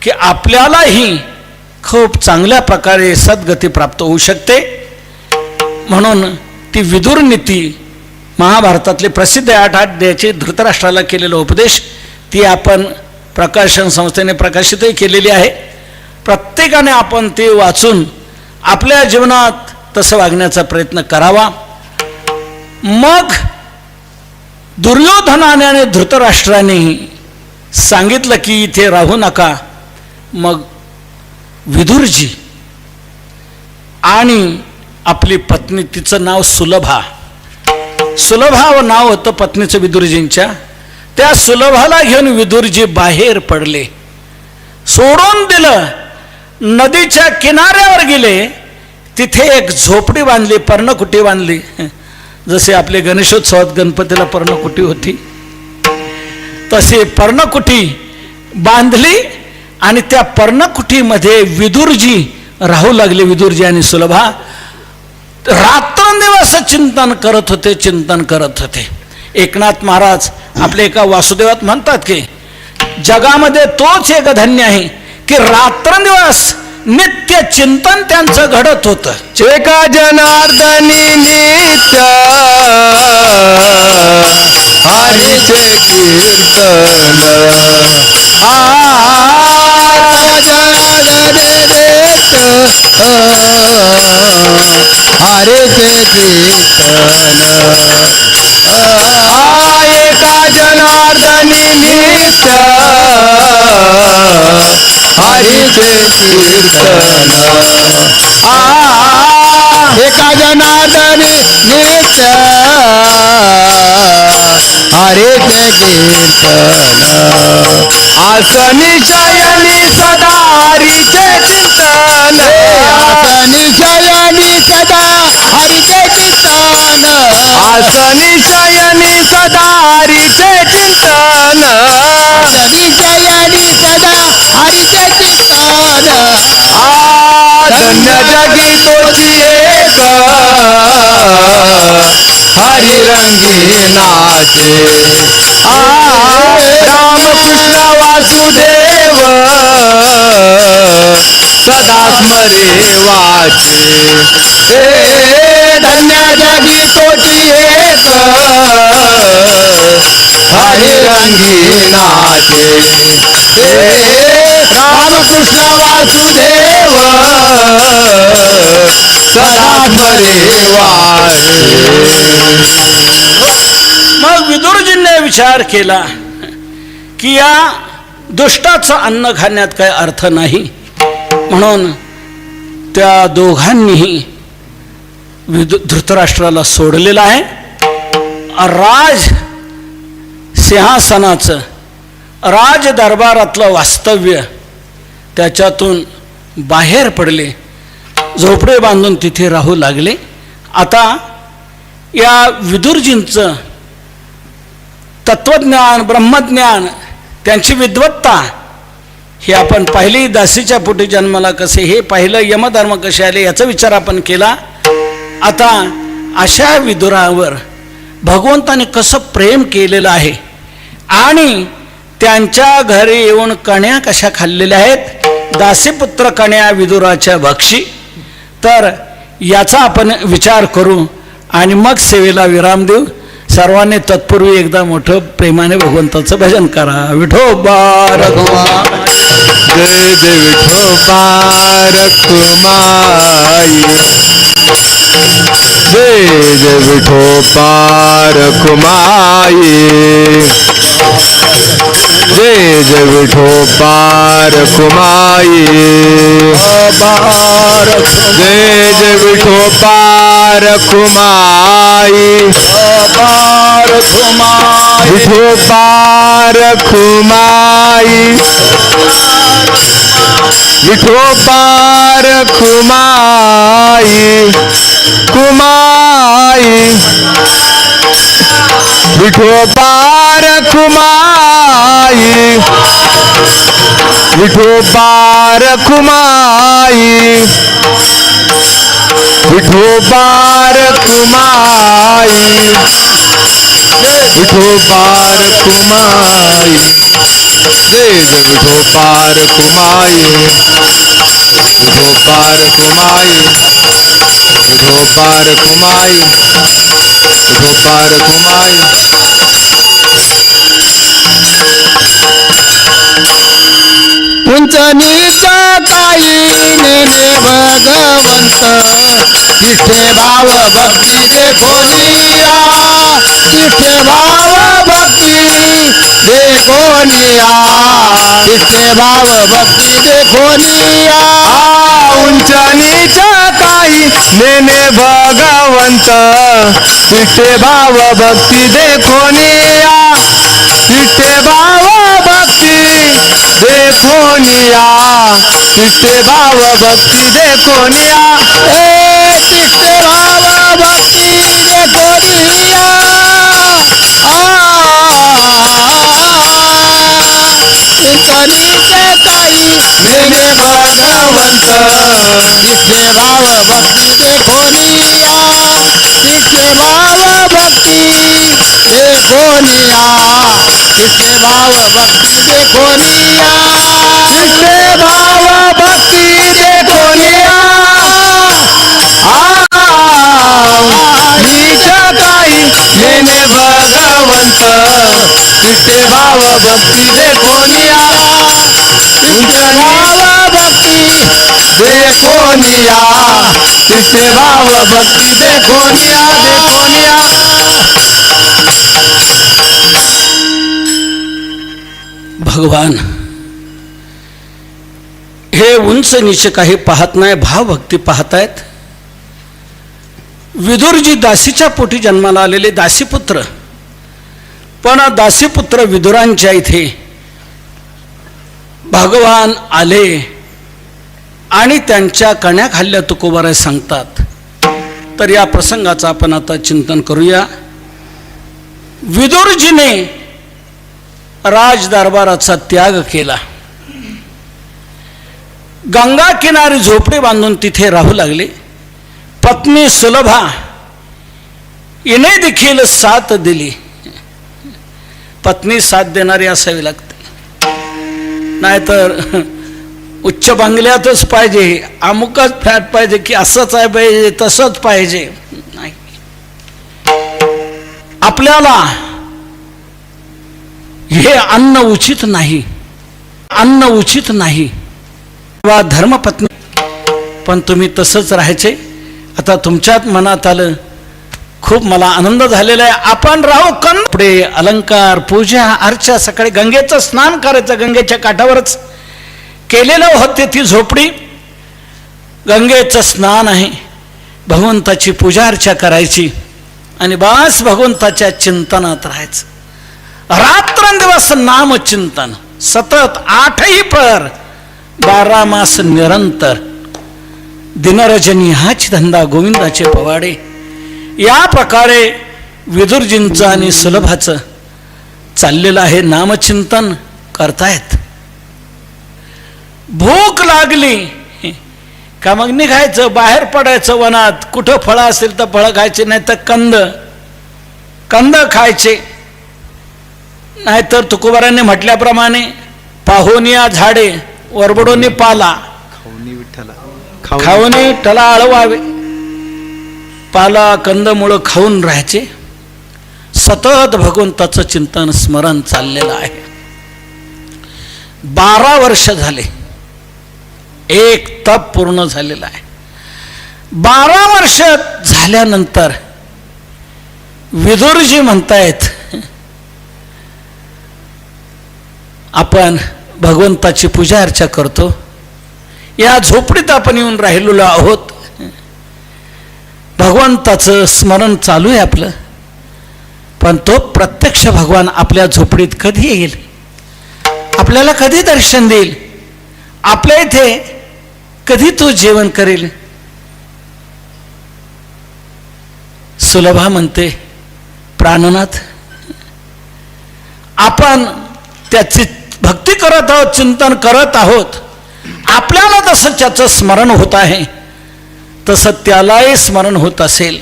की आपल्यालाही खूप चांगल्या प्रकारे सद्गती प्राप्त होऊ शकते. म्हणून ती विदुर नीती महाभारतातले प्रसिद्ध 8 अध्यायाचे धृतराष्ट्राला केलेला उपदेश ती आपण प्रकाशन संस्थेने प्रकाशितही केलेली आहे. प्रत्येकाने आपण ते वाचून आपल्या जीवनात तसं वागण्याचा प्रयत्न करावा मग दुर्योधनाने आणि धृतराष्ट्राने सांगितलं की इथे राहू नका. मग विदुरजी आणि आपली पत्नी, तिचं नाव सुलभा नाव होतं पत्नीचं विदुरजींच्या, त्या सुलभाला घेऊन विदुरजी बाहेर पडले. सोडून दिलं, नदीच्या किनाऱ्यावर गेले. तिथे एक झोपडी बांधली, पर्णकुटी बांधली. जसे आपले गणेशोत्सवात गणपतीला पर्णकुटी होती तशी पर्णकुटी बांधली आणि त्या पर्णकुटीमध्ये विदुरजी राहू लागले. विदुरजी आणि सुलभा रात्रंदिवस चिंतन करत होते. एकनाथ महाराज आपले एका वासुदेवात म्हणतात की जगामध्ये तोच एक धन्य आहे की रात्रंदिवस नित्य चिंतन त्यांचं घडत होतं. एका जनार्दनी नित्य हरीचे कीर्तन हरीचे कीर्तन एका जनार्दनी नित्य हरीचे कीर्तन एका जनार्दनी नित्य हरीचे कीर्तन आसनी शयनी सदा हरीचे चिंतन आसनी शयनी सदा हरीचे चिंतन आसनी शयनी सदा हरीचे चिंतन आसनी शयनी सदा हरीचे चिंतन धन्य जगी तोची एक हरी रंगी नाचे रामकृष्ण वासुदेव सदा स्मरे वाचे धन्य जगी तोची एक हरी रंगी नाचे रामकृष्ण वासुदेव सदा स्मरे वाचे. मग विदुरजींनी विचार केला की या दुष्टाचं अन्न खाण्यात काही अर्थ नाही, म्हणून त्या दोघांनीही धृतराष्ट्राला सोडलेलं आहे. राज सिंहासनाचं, राज दरबारातलं वास्तव्य त्याच्यातून बाहेर पडले, झोपडे बांधून तिथे राहू लागले. आता या विदुरजींचं तत्वज्ञान, ब्रह्मज्ञान, त्यांची विद्वत्ता हे आपण पाहिली. दासीच्या पोटी जन्माला कसे हे पाहिलं, यमधर्म कसे आले याचा विचार आपण केला. आता अशा विदुरावर भगवंताने कसं प्रेम केलेलं आहे आणि त्यांच्या घरी येऊन कण्या कशा खाल्लेल्या आहेत, दासीपुत्र कण्या विदुराच्या भक्षी. तर याचा आपण विचार करू आणि मग सेवेला विराम देऊ. सर्वांनी तत्पूर्वी एकदा मोठं प्रेमाने भगवंताचं भजन करा. विठोबा रखुमा जय जय विठोबा रखुमाई जय जय विठोबा रखुमाई जय जय विठोबा रखुमाई जय जय विठोबा रखुमाई विठोबा रखुमाई विठोबा रखुमाई कुमाई विठोबा रखुमाई विठोबा रखुमाई विठोबा रखुमाई विठोबा रखुमाई जय जय विठोबा रखुमाई विठोबा रखुमाई विठोबा रखुमाई विठोबा रखुमाई उंच नीच काही नेने भगवंत इथे भाव भक्ती देखो निरा तिथे भाव भक्ती देखोनिया तिथे भाव भक्ती देखोनिया उंच नीच काही नेने भगवंत तिथे भाव भक्ती देखोनिया तिथे भाव भक्ती देखोनिया तिथे भाव भक्ती देखोनिया तिथे भाव भक्ती देखोनिया इंचनीचे काही नेने भगवंत तिथे भाव भक्ती देखोनिया तिथे भाव भक्ती देखोनिया तिथे भाव भक्ती देखोनिया तिथे भाव भक्ती देखोनिया नीच काही नेने भगवंत तिथे भाव भक्ती देखोनिया उंच भाव भक्ती देखोनिया तिथे भाव भक्ती देखोनिया देखोनिया भगवान हे उंच नीच काही पाहत नाही, भावभक्ती पाहतायत. विदुरजी दासीच्या पोटी जन्माला आलेले दासीपुत्र, पण दासीपुत्र विदुरांच्या इथे भगवान आले आणि त्यांच्या कण्याखाल्ल्या तुकोबारा सांगतात. तर या प्रसंगाचं आपण आता चिंतन करूया. विदुरजीने राज दरबाराचा त्याग केला, गंगा किनारी झोपडी बांधून तिथे राहू लागले. पत्नी सुलभा हिने देखील साथ दिली. पत्नी साथ देणारी असावी लागते, नाहीतर उच्च बंगल्यातच पाहिजे, अमुकच फ्लॅट पाहिजे की असंच आहे पाहिजे तसंच पाहिजे नाही. आपल्याला हे अन्न उचित नाही, अन्न उचित नाही. वा धर्मपत्नी, पण तुम्ही तसंच राहायचे. आता तुमच्यात मनात आलं, खूप मला आनंद झालेला आहे. आपण राहू कपडे, अलंकार, पूजा अर्चा, सकाळी गंगेचं स्नान करायचं. गंगेच्या काठावरच केलेलं होते ती झोपडी. गंगेचं स्नान आहे, भगवंताची पूजा अर्चा करायची आणि बस भगवंताच्या चिंतनात राहायचं. रात्रंदिवस नामचिंतन सतत, 8ही पहर, 12 मास निरंतर. दिनरजनी हाच धंदा गोविंदाचे पवाडे. या प्रकारे विदुरजींचं आणि सुलभाचं चाललेलं आहे. नामचिंतन करतायत. भूक लागली का मग निघायचं, बाहेर पडायचं वनात. कुठं फळं असेल तर फळं खायचे, नाही तर कंद खायचे. नाहीतर तुकोबारांनी म्हटल्याप्रमाणे पाहोनिया झाडे वरबडोनी पाला, खाऊनी टला आळवावे. पाला कंदमुळं खाऊन राहायचे. सतत भगवंताचं चिंतन स्मरण चाललेलं आहे. 12 वर्ष झाले, एक तप पूर्ण झालेलं आहे. 12 वर्ष झाल्यानंतर विदुरजी म्हणतायत, आपण भगवंताची पूजा अर्चा करतो. या झोपडीत आपण येऊन राहिलेलो आहोत. भगवंताचं स्मरण चालू आहे आपलं, पण तो प्रत्यक्ष भगवान आपल्या झोपडीत कधी येईल, आपल्याला कधी दर्शन देईल, आपल्या इथे कधी तो जेवण करेल. सुलभा म्हणते, प्राणनाथ, आपण त्याची भक्ती करत आहोत, चिंतन करत आहोत. आपल्याला जसं त्याचं स्मरण होत आहे तसं त्यालाही स्मरण होत असेल.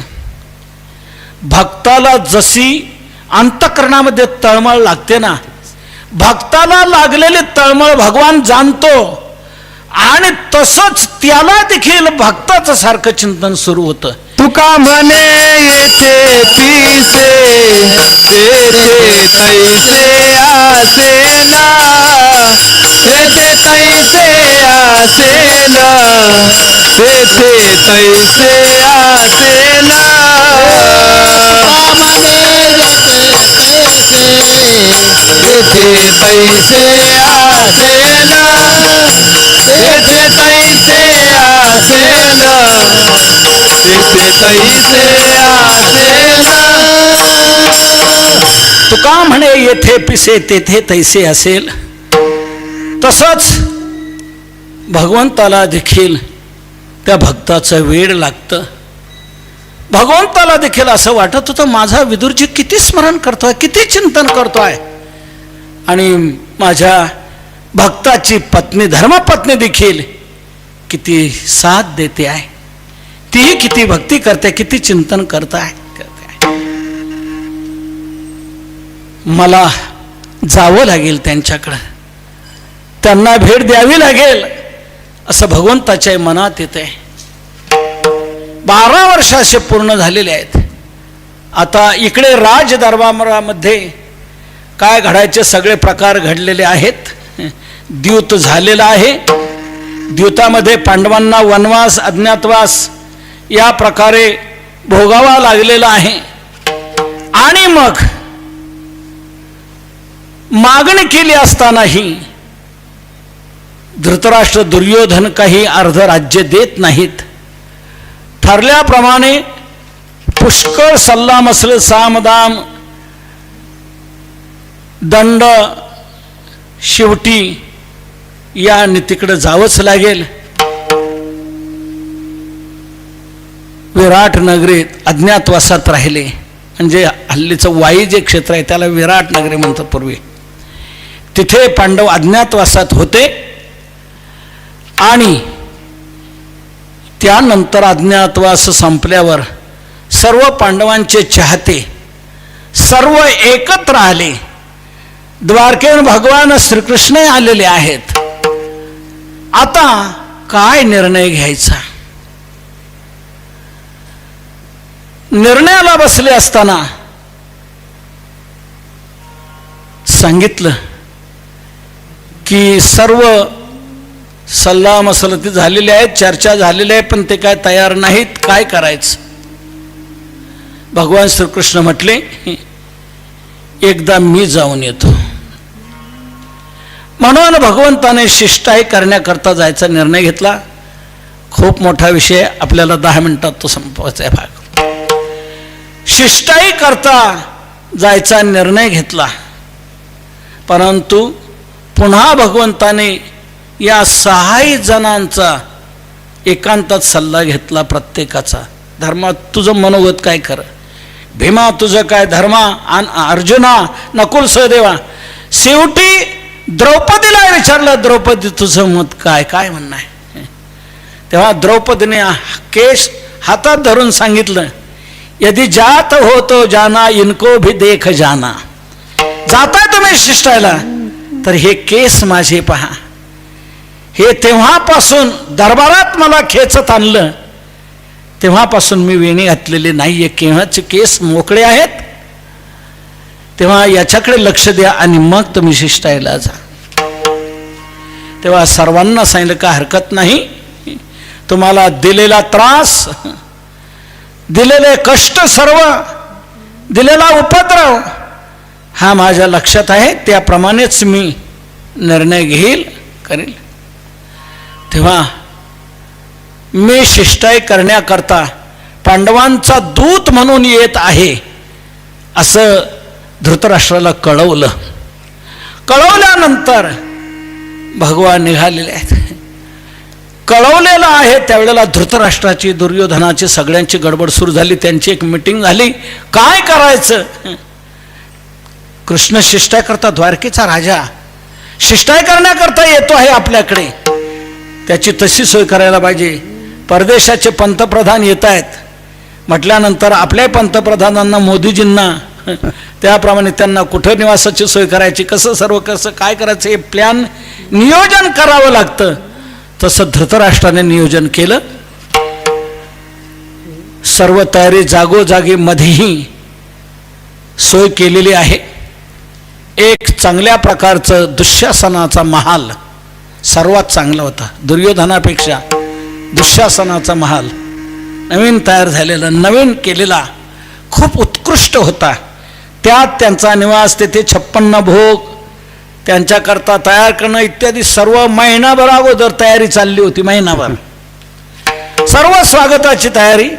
भक्ताला जशी अंतःकरणामध्ये तळमळ लागते ना, भक्ताला लागलेली तळमळ भगवान जाणतो आणि तसंच त्याला देखील भक्ताचं सारखं चिंतन सुरू होतं. तुका म्हणे येथे तिसे तेथे तैसे आसे ना, येथे तैसे असेल तेथे तैसे असेल तेथे तैसे असेल तेथे तैसे असेल तेथे तैसे असेल. तुका म्हणे येथे पिसे तेथे तैसे असेल. तसंच भगवंताला देखील त्या भक्ताचं वेड लागतं. भगवंताला देखील असं वाटत होतं माझा विदुरजी किती स्मरण करतोय, किती चिंतन करतोय, आणि माझ्या भक्ताची पत्नी धर्मपत्नी देखील किती साथ देते आहे, तीही किती भक्ती करते, किती चिंतन करते. मला जावं लागेल त्यांच्याकडं, त्यांना भेट द्यावी लागेल असं भगवंताच्या मनात येते. 12 वर्ष असे पूर्ण झालेले आहेत. आता इकडे राज दरबारामध्ये काय घडायचे सगळे प्रकार घडलेले आहेत. द्यूत झालेला आहे. द्यूतामध्ये पांडवांना वनवास अज्ञातवास या प्रकारे भोगावा लागलेला आहे. आणि मग मागणी केली असतानाही धृतराष्ट्र दुर्योधन काही अर्ध राज्य देत नाहीत. ठरल्याप्रमाणे पुष्कळ सल्लामसल सामदाम दंड शेवटी या नीतीकडे जावंच लागेल. विराट नगरीत अज्ञातवासात राहिले. म्हणजे हल्लीचं वाई जे क्षेत्र आहे त्याला विराट नगरी म्हणतात पूर्वी. तिथे पांडव अज्ञातवासात होते. आणि त्यानंतर अज्ञातवास संपल्यावर सर्व पांडवांचे चाहते सर्व एकत्र आले. द्वारकेवर भगवान श्रीकृष्ण आलेले आहेत. आता काय निर्णय घ्यायचा. निर्णयाला बसले असताना सांगितलं की सर्व सल्ला मसलती झालेली आहेत, चर्चा झालेली आहे, पण ते काय तयार नाहीत. काय करायचं. भगवान श्रीकृष्ण म्हटले एकदा मी जाऊन येतो. म्हणून भगवंताने शिष्टाई करण्याकरता जायचा निर्णय घेतला. खूप मोठा विषय, आपल्याला 10 मिनिटात तो संपवायचा आहे भाग. शिष्टाई करता जायचा निर्णय घेतला. परंतु पुन्हा भगवंताने या 6 जणांचा एकांतात सल्ला घेतला. प्रत्येकाचा धर्मा तुझं मनोगत काय कर. भीमा तुझं काय धर्मा. अर्जुना नकुल सहदेवा. शेवटी द्रौपदीला विचारलं द्रौपदी तुझं मत काय, काय म्हणणं आहे. तेव्हा द्रौपदीने केश हातात धरून सांगितलं यदि जात हो तो जाना इनको भी देख जाना. जाताय तुम्ही शिष्टायला तर हे केस माझे पहा. हे तेव्हापासून दरबारात मला खेचत आणलं तेव्हापासून मी वेणी घातलेली नाहीये. केव्हाचे केस मोकळे आहेत. तेव्हा याच्याकडे लक्ष द्या आणि मग तुम्ही शिष्टायला जा. तेव्हा सर्वांना सांगितलं का हरकत नाही. तुम्हाला दिलेला त्रास, दिलेले कष्ट, सर्व दिलेला उपद्रव हा माझ्या लक्षात आहे. त्याप्रमाणेच मी निर्णय घेईल करेल. तेव्हा मी शिष्टाई करण्याकरता पांडवांचा दूत म्हणून येत आहे असं धृतराष्ट्राला कळवलं. कळवल्यानंतर भगवान निघालेले आहेत. कळवलेलं आहे त्यावेळेला धृतराष्ट्राची, दुर्योधनाची, सगळ्यांची गडबड सुरू झाली. त्यांची एक मीटिंग झाली. काय करायचं. कृष्ण शिष्टाई करता, द्वारकेचा राजा शिष्टाई करण्याकरता येतो आहे आपल्याकडे. त्याची तशी सोय करायला पाहिजे. परदेशाचे पंतप्रधान येत आहेत म्हटल्यानंतर आपल्या पंतप्रधानांना, मोदीजींना त्याप्रमाणे त्यांना कुठं निवासाची सोय करायची, कसं काय करायचं हे प्लॅन नियोजन करावं लागतं. तसं धृतराष्ट्राने नियोजन केलं. सर्व तयारी जागोजागी मध्येही सोय केलेली आहे. एक चांगल्या प्रकारचं दुःशासनाचा महाल सर्वात चांगला होता. दुर्योधनापेक्षा दुःशासनाचा महाल नवीन तयार झालेला, नवीन केलेला खूप उत्कृष्ट होता. त्यात त्यांचा निवास, तेथे 56 भोग त्यांच्याकरता तयार करणं इत्यादी सर्व महिनाभर अगोदर तयारी चालली होती. महिनाभर सर्व स्वागताची तयारी.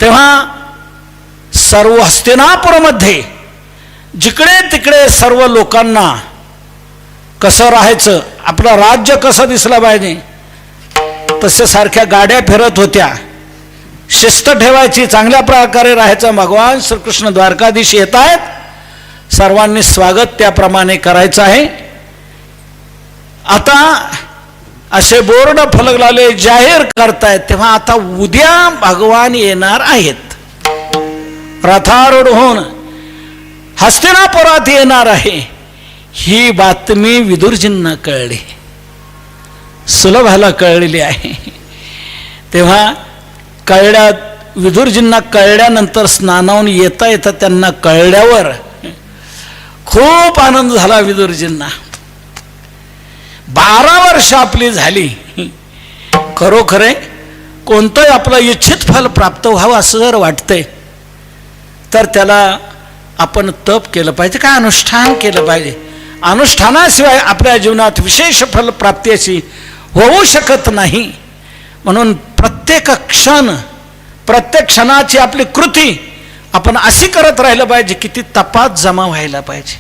तेव्हा सर्व हस्तिनापूरमध्ये जिकडे तिकडे सर्व लोकांना कसं राहायचं, आपलं राज्य कसं दिसलं पाहिजे, तसे सारख्या गाड्या फिरत होत्या. शिस्त ठेवायची, चांगल्या प्रकारे राहायचं. भगवान श्रीकृष्ण द्वारकाधीश येत आहेत, सर्वांनी स्वागत त्याप्रमाणे करायचं आहे. आता असे बोर्ड फलक लावले, जाहीर करतायत. तेव्हा आता उद्या भगवान येणार आहेत, रथारूढ होऊन हस्तिनापुरात येणार आहे. ही बातमी विदुरजींना कळली, सुलभाला कळलेली आहे. तेव्हा विदुरजींना कळल्यानंतर स्नानावून येता येता त्यांना कळल्यावर खूप आनंद झाला विदुरजींना. 12 वर्ष आपली झाली. खरोखरे कोणतंही आपलं इच्छित फल प्राप्त व्हावं असं जर वाटतंय तर त्याला आपण तप केलं पाहिजे, काय अनुष्ठान केलं पाहिजे. अनुष्ठानाशिवाय आपल्या जीवनात विशेष फल प्राप्ती अशी होऊ शकत नाही. म्हणून प्रत्येक क्षणाची आपली कृती आपण अशी करत राहिलं पाहिजे की ती तपात जमा व्हायला पाहिजे,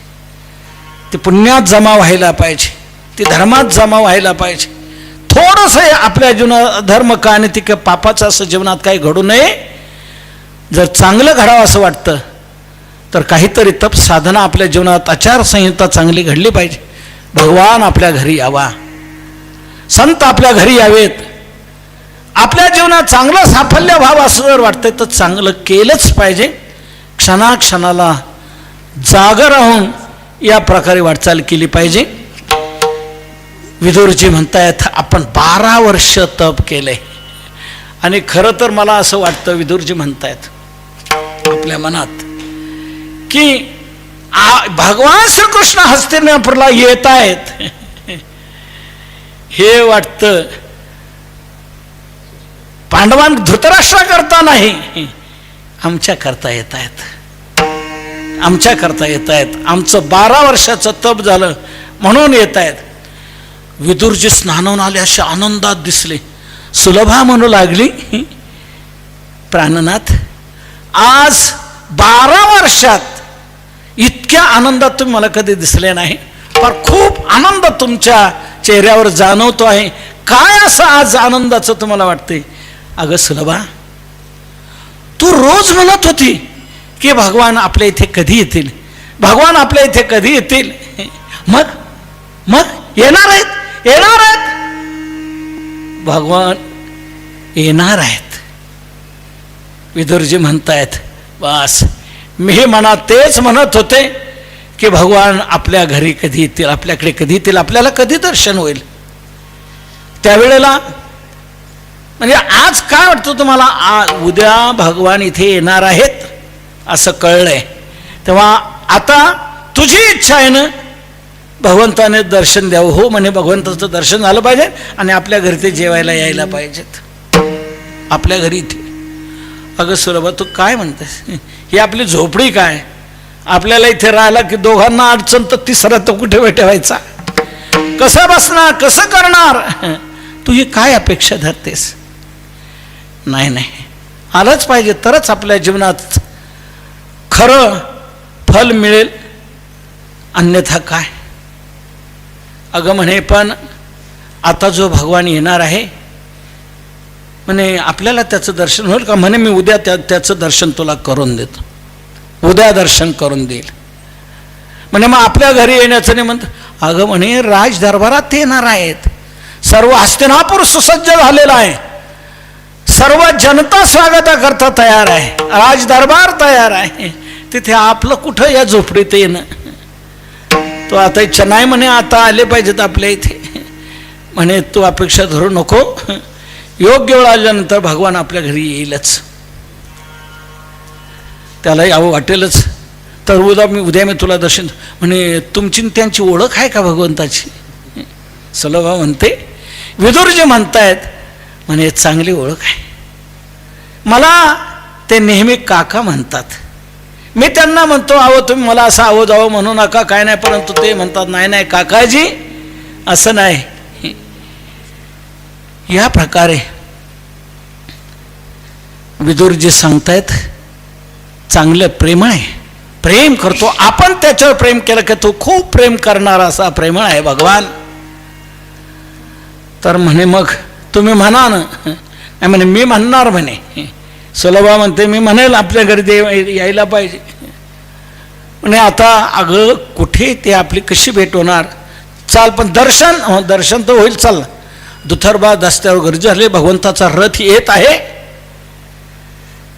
ती पुण्यात जमा व्हायला पाहिजे, ती धर्मात जमा व्हायला पाहिजे. थोडंसं आपल्या जीवनात धर्म का आणि ती पापाचं असं जीवनात काही घडू नये. जर चांगलं घडावं असं वाटतं तर काहीतरी तप साधना आपल्या जीवनात, आचारसंहिता चांगली घडली पाहिजे. भगवान आपल्या घरी यावा, संत आपल्या घरी यावेत, आपल्या जीवनात चांगलं साफल्य व्हावं असं जर वाटतंय तर चांगलं केलंच पाहिजे. क्षणाक्षणाला जागा राहून या प्रकारे वाटचाल केली पाहिजे. विदुरजी म्हणतायत आपण 12 वर्ष तप केले. आणि खरं तर मला असं वाटतं, विदुरजी म्हणतायत आपल्या मनात की भगवान श्रीकृष्ण हस्तिनापूरला येत आहेत हे वाटतं पांडवां धृतराष्ट्रा करता नाही, आमच्या करता येत आहेत, आमच्या करता येत आहेत. आमचं 12 वर्षाचं तप झालं म्हणून येत आहेत. विदुरजी स्नानावून आले, असे आनंदात दिसले. सुलभा म्हणू लागली, प्राणनाथ आज 12 वर्षात इतक्या आनंदात तुम्ही मला कधी दिसले नाही, पण खूप आनंद तुमच्या चेहऱ्यावर जाणवतो आहे. काय असं आज आनंदाचं तुम्हाला वाटते? अगं सुलभा, तू रोज म्हणत होती की भगवान आपल्या इथे कधी येतील, भगवान आपल्या इथे कधी येतील. मग मग येणार आहेत, येणार आहेत, भगवान येणार आहेत. विदुरजी म्हणतायत बस मी मनात तेच म्हणत होते की भगवान आपल्या घरी कधी येतील, आपल्याकडे कधी येतील, आपल्याला कधी दर्शन होईल. त्यावेळेला म्हणजे आज काय वाटतं तुम्हाला, उद्या भगवान इथे येणार आहेत असं कळलंय. तेव्हा आता तुझी इच्छा आहे ना भगवंताने दर्शन द्यावं. हो म्हणे, भगवंताचं दर्शन झालं पाहिजे आणि आपल्या घरी ते जेवायला यायला पाहिजेत, आपल्या घरी इथे. अगं सुलभा तू काय म्हणतेस, ही आपली झोपडी काय, आपल्याला इथे राहायला की दोघांना अडचण तर तिसरा तो कुठे ठेवायचा, कसं बसणार, कसं करणार, तू ही काय अपेक्षा धरतेस. नाही नाही, आलंच पाहिजे तरच आपल्या जीवनात खरं फल मिळेल, अन्यथा काय. अगं म्हणे पण आता जो भगवान येणार आहे म्हणे आपल्याला त्याचं दर्शन होईल का. म्हणे मी उद्या त्याचं दर्शन तुला करून देतो, उद्या दर्शन करून देईल. म्हणे मग आपल्या घरी येण्याचं नाही म्हणत. अगं म्हणे राज दरबारात येणार आहेत, सर्व हस्तिनापूर सुसज्ज झालेला आहे, सर्व जनता स्वागताकरता तयार आहे, राज दरबार तयार आहे, तिथे आपलं कुठं या झोपडीत येणं. तो आता इच्छा नाही म्हणे, आता आले पाहिजेत आपल्या इथे. म्हणे तू अपेक्षा धरू नको, योग्य वेळ आल्यानंतर भगवान आपल्या घरी येईलच, त्याला यावं वाटेलच. तर उद्या मी तुला दर्शन. म्हणे तुमची त्यांची ओळख आहे का भगवंताची. सुलभा म्हणते, विदुरजी म्हणतायत म्हणे चांगली ओळख आहे. मला ते नेहमी काका म्हणतात. मी त्यांना म्हणतो अहो तुम्ही मला असं आहो जावं म्हणू नका काय नाही, परंतु ते म्हणतात नाही नाही काकाजी असं नाही. या प्रकारे विदुरजी सांगतायत चांगलं प्रेमळ आहे, प्रेम करतो. आपण त्याच्यावर प्रेम केलं की तो खूप प्रेम करणारा असा प्रेमळ आहे भगवान. तर म्हणे मग तुम्ही म्हणा ना. म्हणे मी म्हणणार म्हणे. सुलभा म्हणते मी म्हणेल आपल्या घरी देव यायला पाहिजे. म्हणे आता अगं कुठे ते आपली कशी भेट होणार, चाल पण दर्शन दर्शन तर होईल. चाल दुथर्बा दस्त्यावर गर्ज झाले, भगवंताचा रथ येत आहे.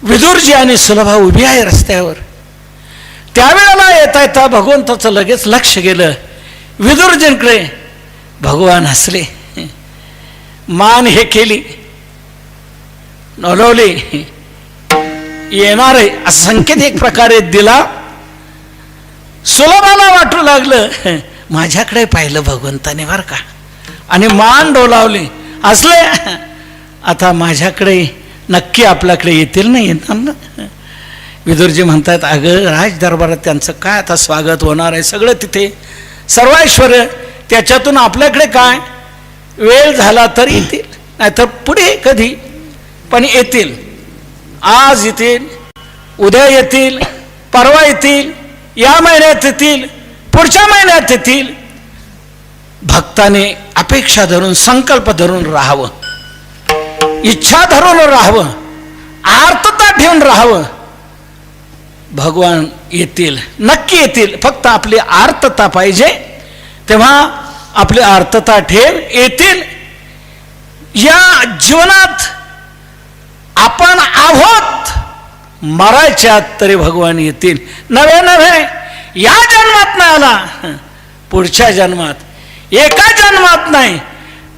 विदुरजी आणि सुलभा उभी आहे रस्त्यावर. त्यावेळेला येता येता भगवंताचं लगेच लक्ष गेलं विदुरजींकडे. भगवान हसले, मान हे केली, नवलवली, येणार आहे असं संकेत एक प्रकारे दिला. सुलभाला वाटू लागलं माझ्याकडे पाहिलं भगवंताने बरं का, आणि मान डोलावली, हसले. आता माझ्याकडे नक्की आपल्याकडे येतील ना, येणार ना. विदुरजी म्हणतात अगं राज दरबारात त्यांचं काय आता स्वागत होणार आहे, सगळं तिथे सर्व ऐश्वर्य, त्याच्यातून आपल्याकडे काय, वेळ झाला तर येतील नाहीतर पुढे कधी पण येतील. आज येतील, उद्या येतील, परवा येतील, या महिन्यात येतील, पुढच्या महिन्यात येतील. भक्ताने अपेक्षा धरून संकल्प धरून राहावं, इच्छा धरून राहावं, आर्तता ठेवून राहावं. भगवान येतील, नक्की येतील. फक्त आपली आर्तता पाहिजे, तेव्हा आपली आर्तता ठेव, येतील. या जीवनात आपण आहोत, मरायच्यात तरी भगवान येतील. नव्हे नव्हे या जन्मात नाही आला, पुढच्या जन्मात, एका जन्मात नाही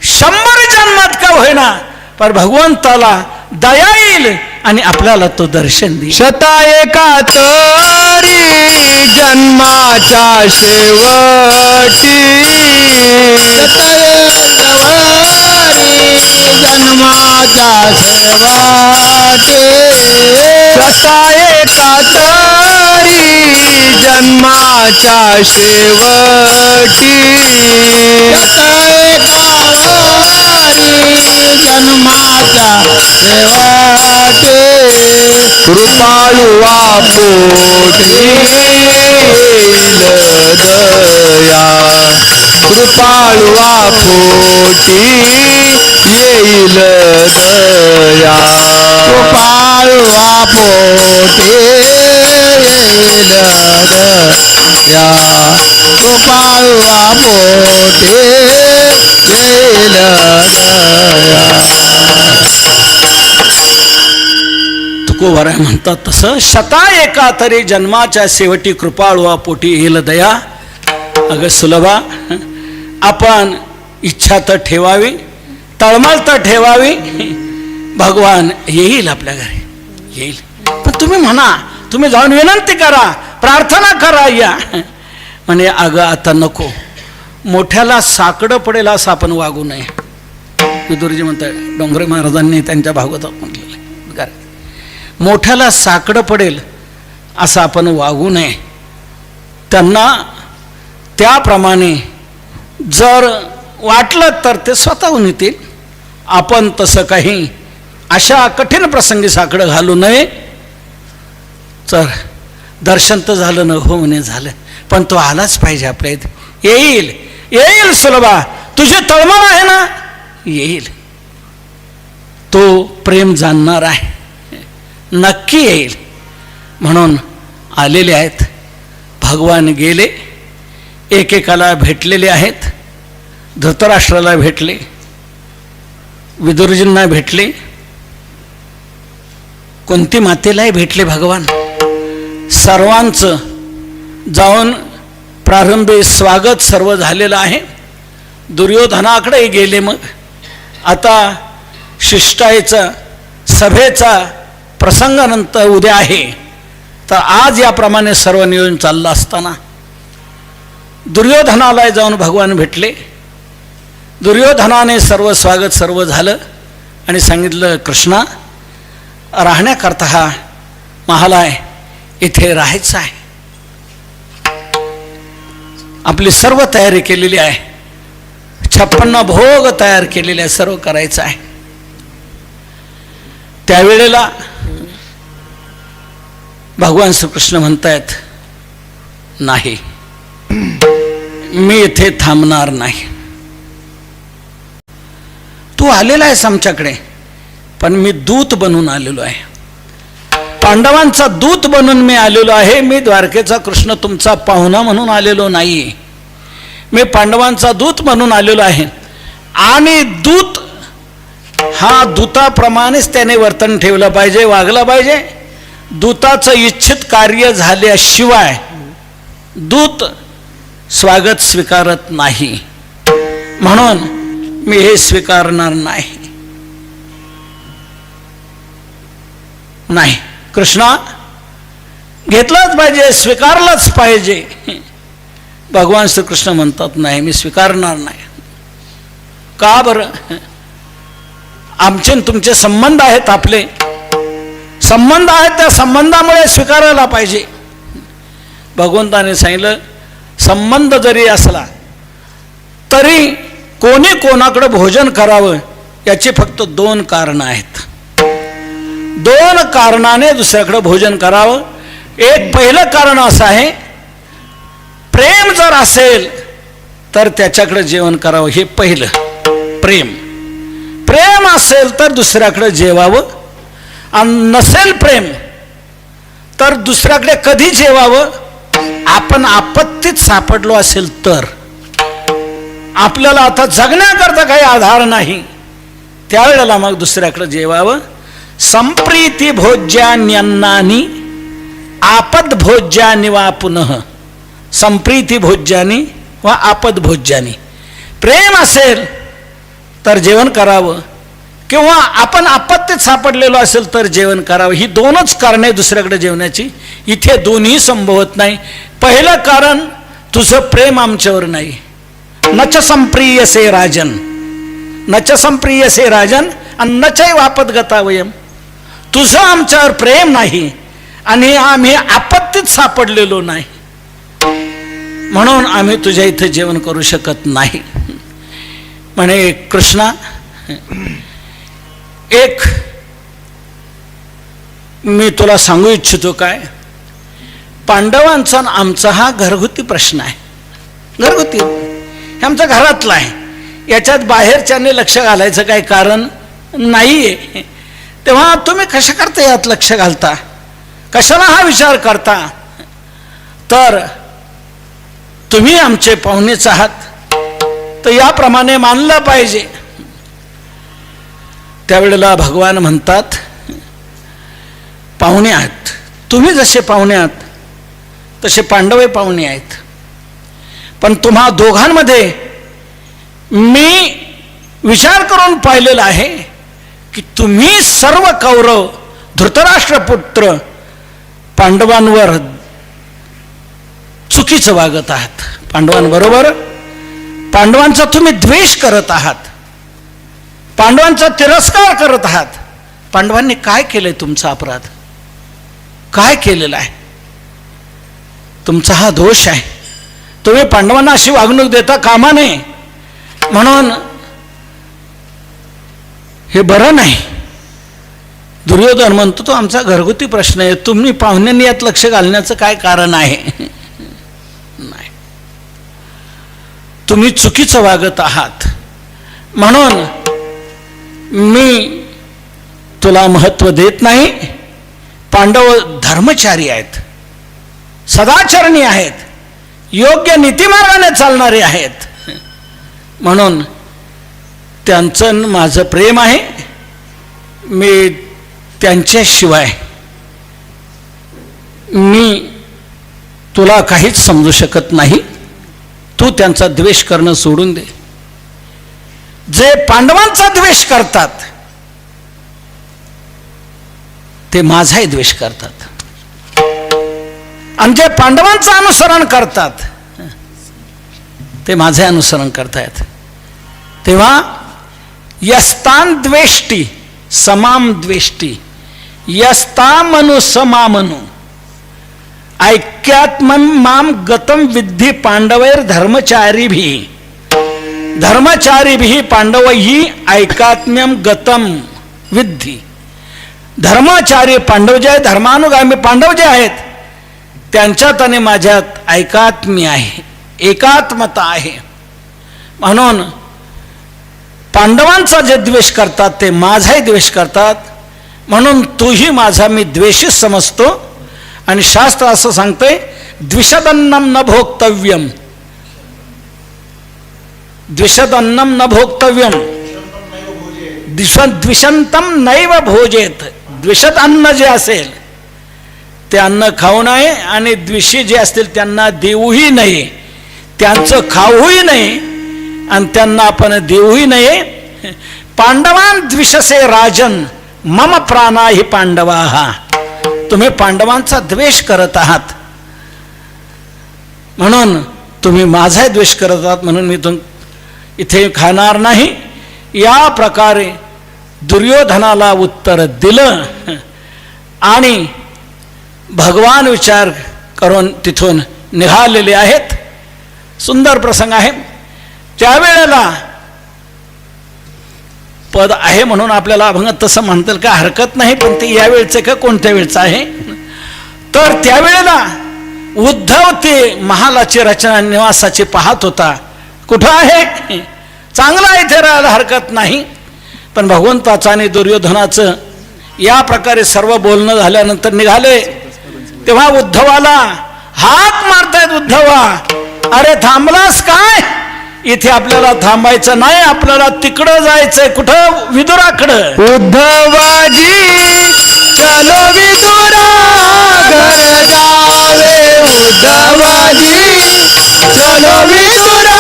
100 जन्मात का होईना, पण भगवंताला दया येईल आणि आपल्याला तो दर्शन देईल. शता एका तरी जन्माच्या शेवटी, जन्माच्या शेवटी, शता एका तरी जन्माच्या शेवटी, शता एका जन्माच्या शेवटी, कृपाळुवा पोटी दया, कृपाळुवा पोटी येईल दया, कृपाळुवा पोटी येईल दया, कृपाळुवा पोटी येईल दया. तुकोबाराय म्हणतात तसं, शता एका तरी जन्माच्या शेवटी कृपाळुवा पोटी येईल दया. अगं सुलभा, आपण इच्छा तर ठेवावी, तळमळ तर ठेवावी, भगवान येईल आपल्या घरी, येईल. पण तुम्ही म्हणा, तुम्ही जाऊन विनंती करा, प्रार्थना करा या. म्हणे अगं आता नको, मोठ्याला साकडं पडेल असं आपण वागू नये. विदुरजी म्हणतात, डोंगरे महाराजांनी त्यांच्या भागवतात म्हटलेलं आहे, मोठ्याला साकडं पडेल असं आपण वागू नये. त्यांना त्याप्रमाणे जर वाटलं तर ते स्वतःहून येतील. आपण तसं काही अशा कठीण प्रसंगी साकडं घालू नये. तर दर्शन तर झालं, न हो म्हणे झालं, पण तो आलाच पाहिजे आपल्या इथे. येईल, येईल सुलभा, तुझी तळमळ आहे ना, येईल. तो प्रेम जाणणार आहे, नक्की येईल. म्हणून आलेले आहेत. भगवान गेले, एकेकाला भेटलेले आहेत. धृतराष्ट्राला भेटले, विदुरजींना भेटले, कुंती मातेलाही भेटले भगवान. सर्वांचं जाऊन प्रारंभी स्वागत सर्व झालेलं आहे. दुर्योधनाकडे गेले. मग आता शिष्टाईचा सभेचा प्रसंगानंतर उद्या आहे, तर आज याप्रमाणे सर्व नियोजन चाललं असताना दुर्योधनाला जाऊन भगवान भेटले. दुर्योधनाने सर्व स्वागत सर्व झालं आणि सांगितलं, कृष्णा, राहण्याकरता हा महाल आहे, इथे राहायचं आहे. आपली सर्व तयारी केलेली आहे, 56 भोग तयार केलेले आहे, सर्व करायचं आहे. त्यावेळेला भगवान श्रीकृष्ण म्हणतायत, नाही, मी इथे थांबणार नाही. तू आलेला आहेस आमच्याकडे, पण मी दूत बनून आलेलो आहे, पांडवांचा दूत बनून मी आलेलो आहे. मी द्वारकेचा कृष्ण तुमचा पाहुणा म्हणून आलेलो नाही, मी पांडवांचा दूत म्हणून आलेलो आहे. आणि दूत हा दूताप्रमाणेच त्याने वर्तन ठेवलं पाहिजे, वागलं पाहिजे. दूताचं इच्छित कार्य झाल्याशिवाय दूत स्वागत स्वीकारत नाही, म्हणून मी हे स्वीकारणार नाही. नाही कृष्णा, घेतलंच पाहिजे, स्वीकारलंच पाहिजे. भगवान श्रीकृष्ण म्हणतात, नाही, मी स्वीकारणार नाही. का बरं? आमचे तुमचे संबंध आहेत, आपले संबंध आहेत, त्या संबंधामुळे स्वीकारायला पाहिजे. भगवंताने सांगितलं, संबंध जरी असला तरी कोणी कोणाकडे भोजन करावं याची फक्त 2 कारणं आहेत. 2 कारणाने दुसऱ्याकडे भोजन करावं. एक पहिलं कारण असं आहे, प्रेम जर असेल तर त्याच्याकडे जेवण करावं, हे पहिलं प्रेम. प्रेम असेल तर दुसऱ्याकडे जेवावं, आणि नसेल प्रेम तर दुसऱ्याकडे कधी जेवावं? आपण आपत्तीत सापडलो असेल तर, आपल्याला आता जगण्याकरता काही आधार नाही, त्यावेळेला मग दुसऱ्याकडे जेवावं. संप्रीती भोज्यान्यन्नानी आपद भोज्यानि वा पुनः. संप्रीती भोज्यानी वा आपद भोज्यानी. प्रेम असेल तर जेवण करावं, किंवा आपण आपत्तीत सापडलेलो असेल तर जेवण करावं. ही 2च कारणे दुसऱ्याकडे जेवण्याची. इथे दोन्ही संभवत नाही. पहिलं कारण, तुझं प्रेम आमच्यावर नाही. नच संप्रियसे राजन, नच संप्रियसे राजन आणि नचैव आपदगता वयम. तुझं आमच्यावर प्रेम नाही आणि आम्ही आपत्तीत सापडलेलो नाही, म्हणून आम्ही तुझ्या इथे जेवण करू शकत नाही. म्हणे कृष्णा, एक मी तुला सांगू इच्छितो. काय? पांडवांचा आमचा हा घरगुती प्रश्न आहे. घरगुती, आमच्या घरातला आहे, याच्यात बाहेरच्याने लक्ष घालायचं काही कारण नाहीये. तेव्हा तुम्ही कशा करता यात लक्ष घालता? कशाला हा विचार करता? तर तुम्ही आमचे पाहुणेच आहात, तर याप्रमाणे मानलं पाहिजे. त्यावेळेला भगवान म्हणतात, पाहुणे आहात तुम्ही, जसे पाहुणे आहात तसे पांडवे पाहुणे आहेत. पण तुम्हा दोघांमध्ये मी विचार करून पाहिलेला आहे की तुम्ही सर्व कौरव धृतराष्ट्रपुत्र पांडवांवर चुकीचं वागत आहात. पांडवांबरोबर पांडवांचा तुम्ही द्वेष करत आहात, पांडवांचा तिरस्कार करत आहात. पांडवांनी काय केलंय? तुमचा अपराध काय केलेला आहे? तुमचा हा दोष आहे. तुम्ही पांडवांना अशी वागणूक देता कामा नये, म्हणून हे बरं नाही. दुर्योधन म्हणतो, तो आमचा घरगुती प्रश्न आहे, तुम्ही पाहुण्यांनी यात लक्ष घालण्याचं काय कारण आहे? नाही, तुम्ही चुकीचं वागत आहात, म्हणून मी तुला महत्व देत नाही. पांडव धर्मचारी आहेत, सदाचरणी आहेत, योग्य नीतिमार्गाने चालणारे आहेत, म्हणून त्यांचं माझं प्रेम आहे. मी त्यांच्याशिवाय मी तुला काहीच समजू शकत नाही. तू त्यांचा द्वेष करणं सोडून दे. जे पांडवांचा द्वेष करतात ते माझाही द्वेष करतात, आणि जे पांडवांचं अनुसरण करतात ते माझे अनुसरण करतायत. तेव्हा यस्तान द्वेष्टी समाम द्वेष्टी यस्तामनु समामनु ऐक्यात्मम माम गतम विद्धि पांडवैर धर्मचारीभी धर्मचारीभी पांडवही ऐकात्म्यम गतम विद्धि. धर्मचारी पांडव जे आहेत, धर्मानुगामी पांडव जे आहेत त्यांच्यात आणि माझ्यात ऐकात्म्य आहे, एकात्मता आहे. म्हणून पांडवांचा जे द्वेष करतात ते माझाही द्वेष करतात. म्हणून तूही माझा मी द्वेषीच समजतो. आणि शास्त्र असं सांगतंय द्विषदन्नम न भोक्तव्यम द्विषदन्नम न भोक्तव्यम द्विषंतम नैव भोजेत. द्विषद अन्न जे असेल ते अन्न खाऊ नये आणि द्विषी जे असतील त्यांना देऊही नये, त्यांचं खाऊही नये आणि त्यांना आपण देऊही नये. पांडवान द्विषसे राजन मम प्राणा हि पांडवाहा. तुम्ही पांडवांचा द्वेष करत आहात म्हणून तुम्ही माझा द्वेष करत आहात म्हणून मी इथे खाणार नाही. या प्रकारे दुर्योधनाला उत्तर दिलं आणि भगवान विचार करून तिथून निघालेले आहेत. सुंदर प्रसंग आहे. त्यावेळेला पद आहे म्हणून आपल्याला अभंग तसं म्हणतील का हरकत नाही, पण ते या वेळचं का कोणत्या वेळचं आहे. तर त्यावेळेला उद्धव ते महालाची रचना निवासाची पाहत होता. कुठं आहे? चांगला आहे, इथे राहायला हरकत नाही. पण भगवंताचं आणि दुर्योधनाचं या प्रकारे सर्व बोलणं झाल्यानंतर निघाले. तेव्हा उद्धवाला हाक मारतायत. उद्धवा, अरे थांबलास काय? इथे आपल्याला थांबायचं नाही, आपल्याला तिकडं जायचंय. कुठं? विदुराकडं. उद्धवाजी चलो विदुरा घर जावे. उद्धवाजी चलो विदुरा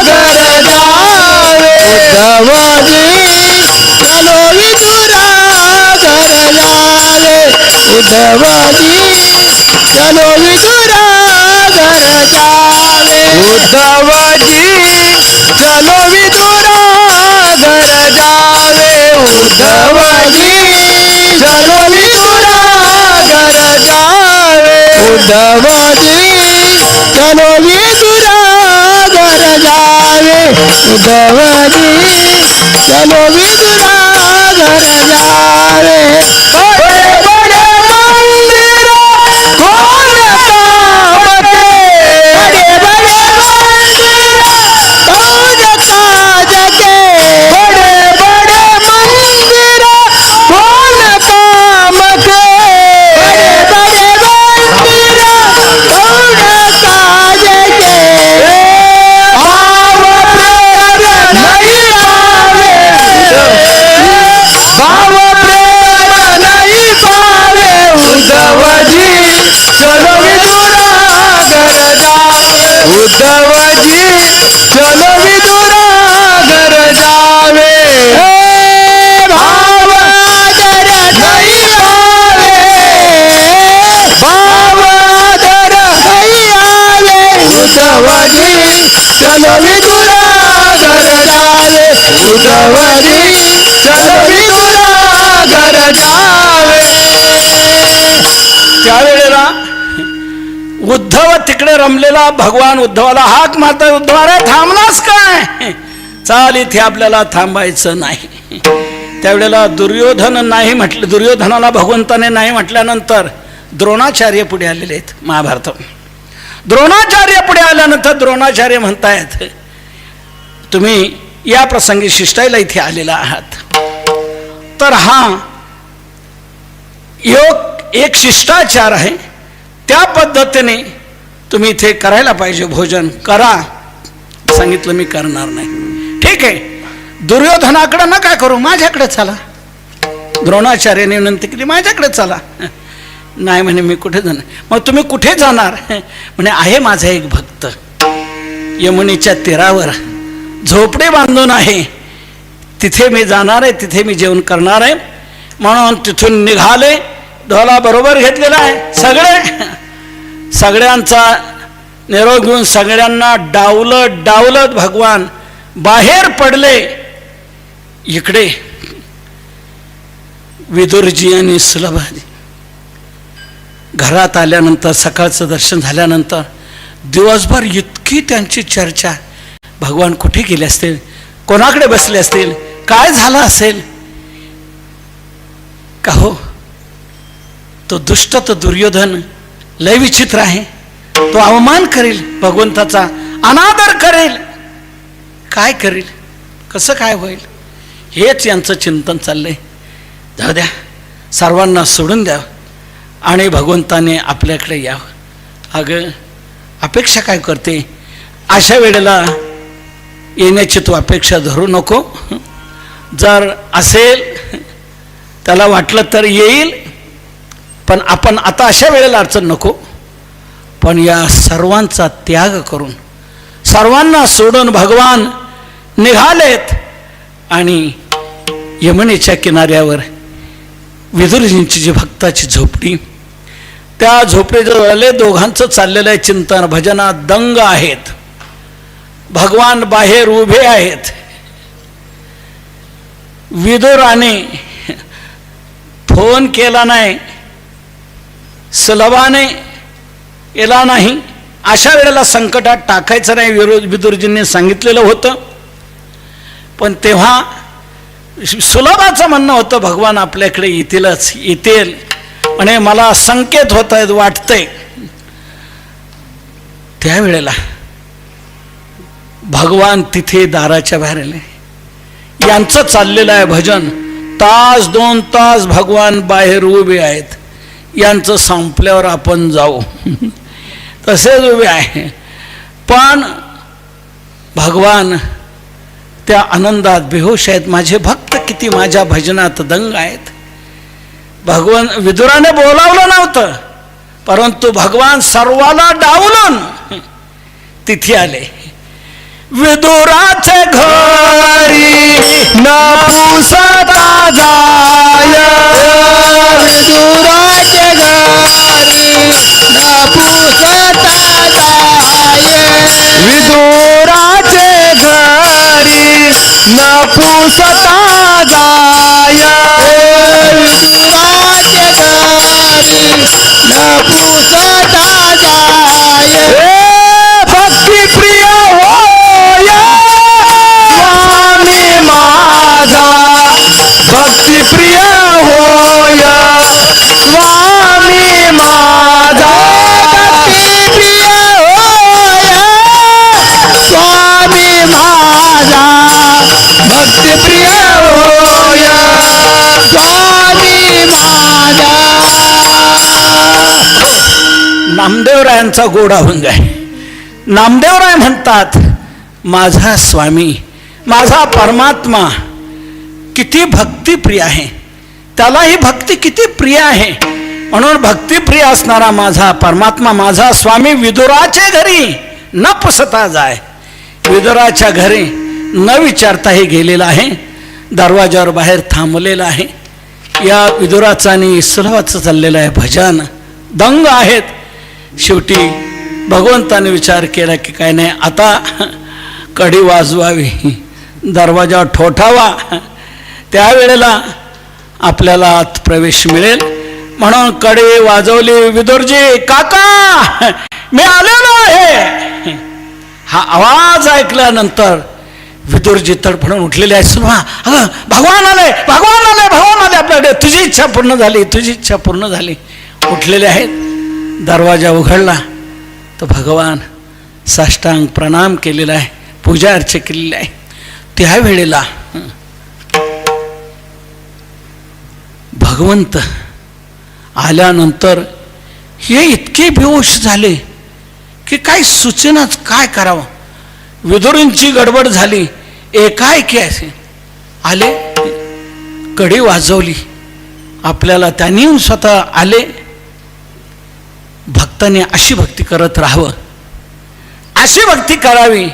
घर जावे. उद्धवाजी चलो विदुरा घर जावे. उद्धवाजी चलो विदुरा घर जावे. उद्धवाजी चलो विदुरा घर जावे. उद्धवाजी चलो विदुरा घर जावे. उद्धवाजी चलो विदुरा घर जावे. उद्धवाजी चलो विदुरा घर जावे. बड़े बड़े मंदिर कौन काम के. बड़े बड़े मंदिर कौन काज के. बड़े बड़े मंदिर कौन काम के. बड़े बड़े मंदिर कौन काज के. भाव प्रेम नहीं पावे. भाव प्रेम नहीं पावे. उद्धवजी चलो विदुरा घर जावे. उद्धवजी चलो विदुरा घर जावे. भाव आदर नहीं आवे. भाव आदर नहीं आवे. उद्धवजी चलो विदुरा घर जावे. उद्धवजी चलो विदुरा घर जावे. त्यावेळेला उद्धव तिकडे रमलेला भगवान उद्धवाला हाक मारतात. उद्धव, रे थांबलास काय? चाल, इथे आपल्याला थांबायचं नाही. त्यावेळेला दुर्योधन नाही म्हटलं. दुर्योधनाला भगवंताने नाही म्हटल्यानंतर द्रोणाचार्य पुढे आलेले आहेत महाभारतात. द्रोणाचार्य पुढे आल्यानंतर द्रोणाचार्य म्हणतायत तुम्ही या प्रसंगी शिष्टायला इथे आलेला आहात. तर हा एक शिष्टाचार आहे. त्या पद्धतीने तुम्ही इथे करायला पाहिजे. भोजन करा. सांगितलं मी करणार नाही. ठीक आहे, दुर्योधनाकडे नका करू, माझ्याकडे चला. द्रोणाचार्याने विनंती केली, माझ्याकडे चला. नाही म्हणे, मी कुठे जाणार. मग तुम्ही कुठे जाणार? म्हणे, आहे माझा एक भक्त यमुनेच्या तीरावर झोपडे बांधून आहे, तिथे मी जाणार आहे, तिथे मी जेवण करणार आहे. म्हणून तिथून निघाले. धोला बरोबर घेतलेला आहे. सगळ्यांचा निरोप घेऊन सगळ्यांना डावलत भगवान बाहेर पडले. इकडे विदुरजी आणि सुलभाजी घरात आल्यानंतर, सकाळचं दर्शन झाल्यानंतर दिवसभर इतकी त्यांची चर्चा, भगवान कुठे गेले असतील, कोणाकडे बसले असतील, काय झालं असेल. का हो, तो दुष्ट, तो दुर्योधन लय विचित्र आहे. तो अवमान करेल, भगवंताचा अनादर करेल, काय करेल, कसं काय होईल, हेच यांचं चिंतन चाललंय. जाऊ द्या, सर्वांना सोडून द्या आणि भगवंताने आपल्याकडे यावं. अगं, अपेक्षा काय करते, अशा वेळेला येण्याची तू अपेक्षा धरू नको. जर असेल, त्याला वाटलं तर येईल, पण आपण आता अशा वेळेला अडचण नको. पण या सर्वांचा त्याग करून, सर्वांना सोडून भगवान निघालेत आणि यमुनेच्या किनाऱ्यावर विदुरजींची जी भक्ताची झोपडी, त्या झोपडीजवळ दोघांचं चाललेलं आहे चिंतन, भजनात दंग आहेत. भगवान बाहेर उभे आहेत. विदुराने फोन केला नाही, सुलभाने केला नाही. अशा वेळेला संकटात टाकायचं नाही, विदुरजींनी सांगितलेलं होतं. पण तेव्हा सुलभाचं म्हणणं होतं भगवान आपल्याकडे येतीलच, येतील म्हणे, मला संकेत होत आहेत, वाटतंय. त्यावेळेला भगवान तिथे दाराच्या बाहेर आले. यांचं चाललेलं आहे भजन, तास 2 तास भगवान बाहेर उभे आहेत. यांचं संपल्यावर आपण जाऊ तसेच उभे आहे. पण भगवान त्या आनंदात बेहोश आहेत. माझे भक्त किती माझ्या भजनात दंग आहेत. भगवान विदुराने बोलावलं नव्हतं, परंतु भगवान सर्वाला डावलून तिथे आले. विदुराचे घरी न पुसता जाय, विदुराचे घरी न पुसता जाय, विदुराचे घरी न पुसता जाय, विदुराचे घरी न पुसता जाय. भक्ती प्रिय होय स्वामी माझा, भक्ती प्रिय होय स्वामी माझा, भक्ती प्रिय होय स्वामी माझा, भक्ती प्रिय होय स्वामी माझा. नामदेवरायांचा गोडा अभंग आहे. नामदेवराय म्हणतात, माझा स्वामी, माझा परमात्मा किती भक्तिप्रिय आहे, त्याला ही भक्ती किती प्रिय आहे. म्हणून भक्तिप्रिय असणारा माझा परमात्मा, माझा स्वामी विदुराच्या घरी न पुसता जाय. विदुराच्या घरी न विचारताही गेलेला आहे. दरवाजावर बाहेर थांबलेला आहे. या विदुराचं आणि सुलभाचं चाललेलं आहे भजन, दंग आहेत. शेवटी भगवंताने विचार केला की काय नाही, आता कडी वाजवावी, दरवाजा ठोठावा, त्यावेळेला आपल्याला आत प्रवेश मिळेल. म्हणून कडी वाजवली. विदुरजी, काका मी आलेलो आहे. हा आवाज ऐकल्यानंतर विदुरजी तडफडून उठलेले आहेत. सुलभा, अगं भगवान आले, भगवान आले, भगवान आले आपल्याकडे, तुझी इच्छा पूर्ण झाली, तुझी इच्छा पूर्ण झाली. उठलेले आहेत. दरवाजा उघडला तर भगवान साष्टांग प्रणाम केलेला आहे, पूजा अर्चा केलेली आहे. त्यावेळेला भगवंत आल्यानंतर हे इतके बेहोश झाले की काही सुचेनाच काय करावं. विदुरांची गडबड झाली. एकाएकी असे आले, कडी वाजवली, आपल्याला त्यांनी स्वतः आले. भक्ताने अशी भक्ती करत राहावं, अशी भक्ती करावी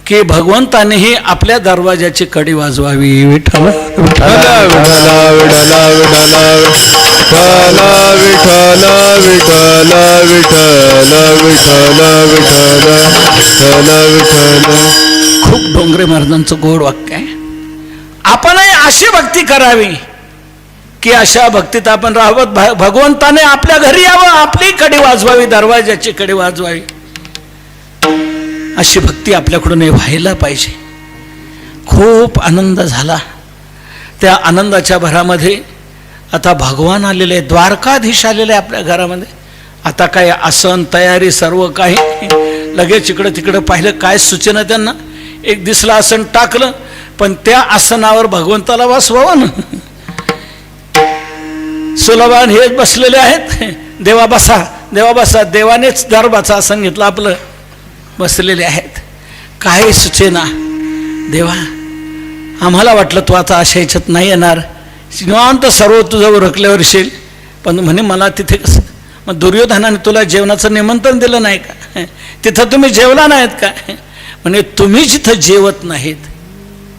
की भगवंतानेही आपल्या दरवाजाची कडी वाजवावी. विठ्ठल विठ्ठल विठ्ठल विठ्ठल विठ्ठल विठ्ठल विठ्ठल विठ्ठल विठ्ठल विठ्ठल विठ्ठल. खूप डोंगरे महाराजांचं गोड वाक्य आहे. आपणही अशी भक्ती करावी की अशा भक्तीत आपण राहावं. भगवंताने आपल्या घरी यावं, आपली कडी वाजवावी, दरवाजाची कडी वाजवावी. अशी भक्ती आपल्याकडून व्हायला पाहिजे. खूप आनंद झाला. त्या आनंदाच्या भरामध्ये आता भगवान आलेले, द्वारकाधीश आलेले आपल्या घरामध्ये. आता काय आसन तयारी सर्व काही. लगेच इकडं तिकडं पाहिलं, काय सूचना त्यांना. एक दिसलं आसन टाकलं, पण त्या आसनावर भगवंताला बसवावं ना. सुलभान हेच बसलेले आहेत. देवा बसा, देवा बसा. देवानेच दरबाचं आसन घेतलं, आपलं बसलेले आहेत. काय सुचेना. देवा आम्हाला वाटलं तू आता अशा ह्याच्यात नाही येणार, निवांत सर्व तुझं उरकल्यावर येशील. पण म्हणे मला तिथे कसं. मग दुर्योधनाने तुला जेवणाचं निमंत्रण दिलं नाही का? तिथं तुम्ही जेवला नाहीत का? म्हणे तुम्ही जिथं जेवत नाहीत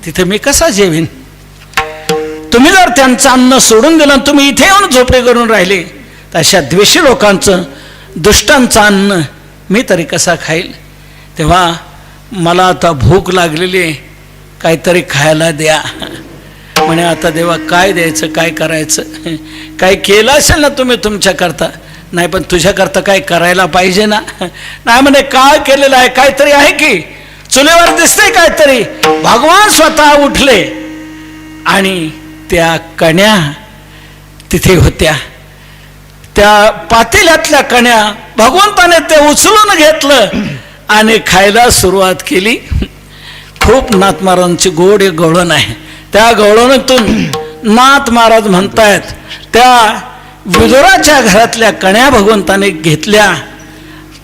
तिथं मी कसा जेवीन? तुम्ही जर त्यांचं अन्न सोडून दिलं, तुम्ही इथे येऊन झोपडे करून राहिले, तर अशा द्वेषी लोकांचं, दुष्टांचं अन्न मी तरी कसा खाईल? तेव्हा मला आता भूक लागलेली आहे, काहीतरी खायला द्या. म्हणे आता देवा काय द्यायचं, काय करायचं? काय केलं असेल ना तुम्ही तुमच्याकरता? नाही, पण तुझ्याकरता काय करायला पाहिजे ना. नाही म्हणे काय केलेलं आहे, काहीतरी आहे की चुलीवर दिसते काहीतरी. भगवान स्वतः उठले आणि त्या कण्या तिथे होत्या. त्या पातेल्यातल्या कण्या भगवंताने ते उचलून घेतलं आणि खायला सुरुवात केली. खूप नाथ महाराजांची गोड एक गवळण आहे. त्या गवळणीतून नाथ महाराज म्हणतायत, त्या विदुराच्या घरातल्या कण्या भगवंताने घेतल्या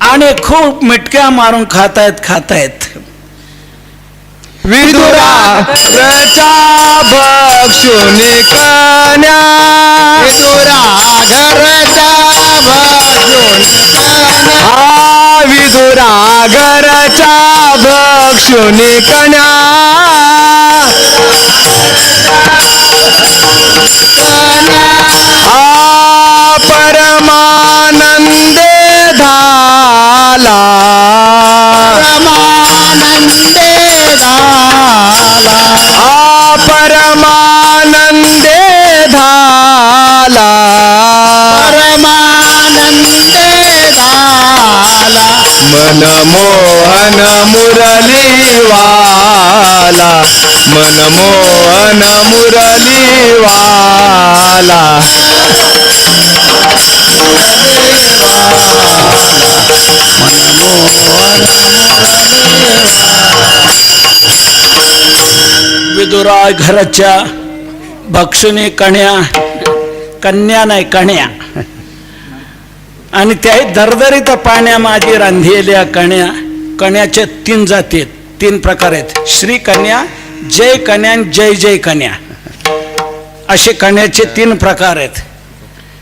आणि खूप मिटक्या मारून खातायत. विदुरा घरचा भक्षुनी कन्या, विदुरा घरचा भक्षुनी कन्या, विदुरा घरचा भक्षुनी कन्या, परमानंदे झाला, परमानंदे झाला, परमानंदे झाला, परमानंदे झाला. मनमोहन मुरलीवाला, मनमोहन मुरलीवाला, विदुरा घराच्या भक्षुनी कन्या, कन्या नाही कण्या, आणि त्याही दरदरीत पाण्या माझी रांधलेल्या कण्या. कण्याच्या 3 जाती आहेत, 3 प्रकार आहेत. श्री कन्या, जय कन्या आणि जय जय कन्या, असे कण्याचे 3 प्रकार आहेत.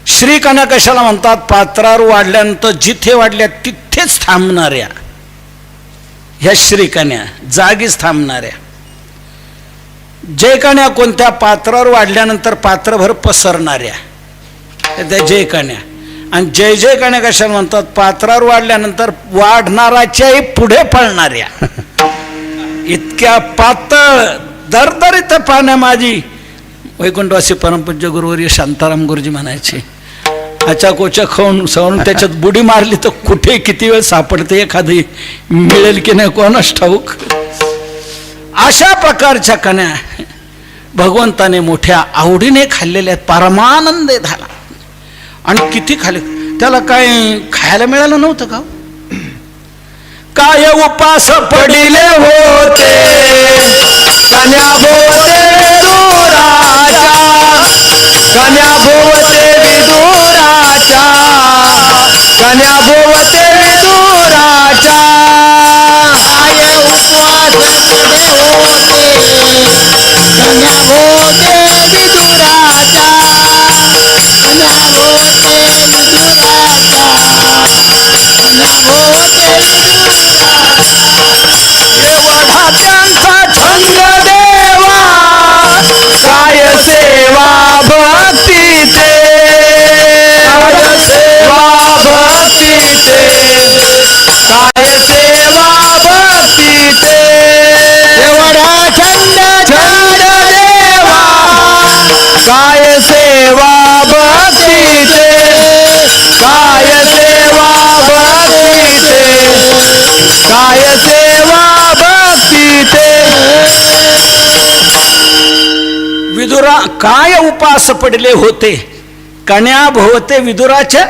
श्री कन्या कशाला म्हणतात? पात्रावर वाढल्यानंतर जिथे वाढल्या तिथेच थांबणाऱ्या ह्या श्री कन्या, जागीच थांबणाऱ्या. जय कन्या कोणत्या? पात्रावर वाढल्यानंतर पात्रभर पसरणाऱ्या, त्या जय कन्या. आणि जय जय कन्या कशाला म्हणतात? पात्रावर वाढल्यानंतर वाढणाराच्याही पुढे पळणाऱ्या. इतक्या पातळ दरदरीत पाण्या माझी. वैकुंठवासी परमपूज्य गुरुवर्य शांताराम गुरुजी म्हणायचे, आचा कोचा खाऊन सवरून त्याच्यात बुडी मारली तर कुठे किती वेळ सापडते, एखादी मिळेल की नाही कोणास ठाऊक. अशा प्रकारच्या कण्या भगवंताने मोठ्या आवडीने खाल्लेल्या आहेत. परमानंद झाला. आणि किती खाल्ले? त्याला काय खायला मिळालं नव्हतं का? काय उपास पडिले होते कन्या भोवते विदुराच्या, कन्या भोवते विदुराच्या, कन्या भोवते विदुराच्या. काय उपवास पडले होते कन्या भोवते विदुराच्या, कन्या भोवते विदुराच्या, कन्या भोवते विदुराच्या. एवढा त्यांचा छंद काय सेवा भक्तीचे, काय सेवा भक्तीचे, काय सेवा भक्तीचे. विदुरा काय उपास पडले होते, कण्या भोवते विदुराच्या,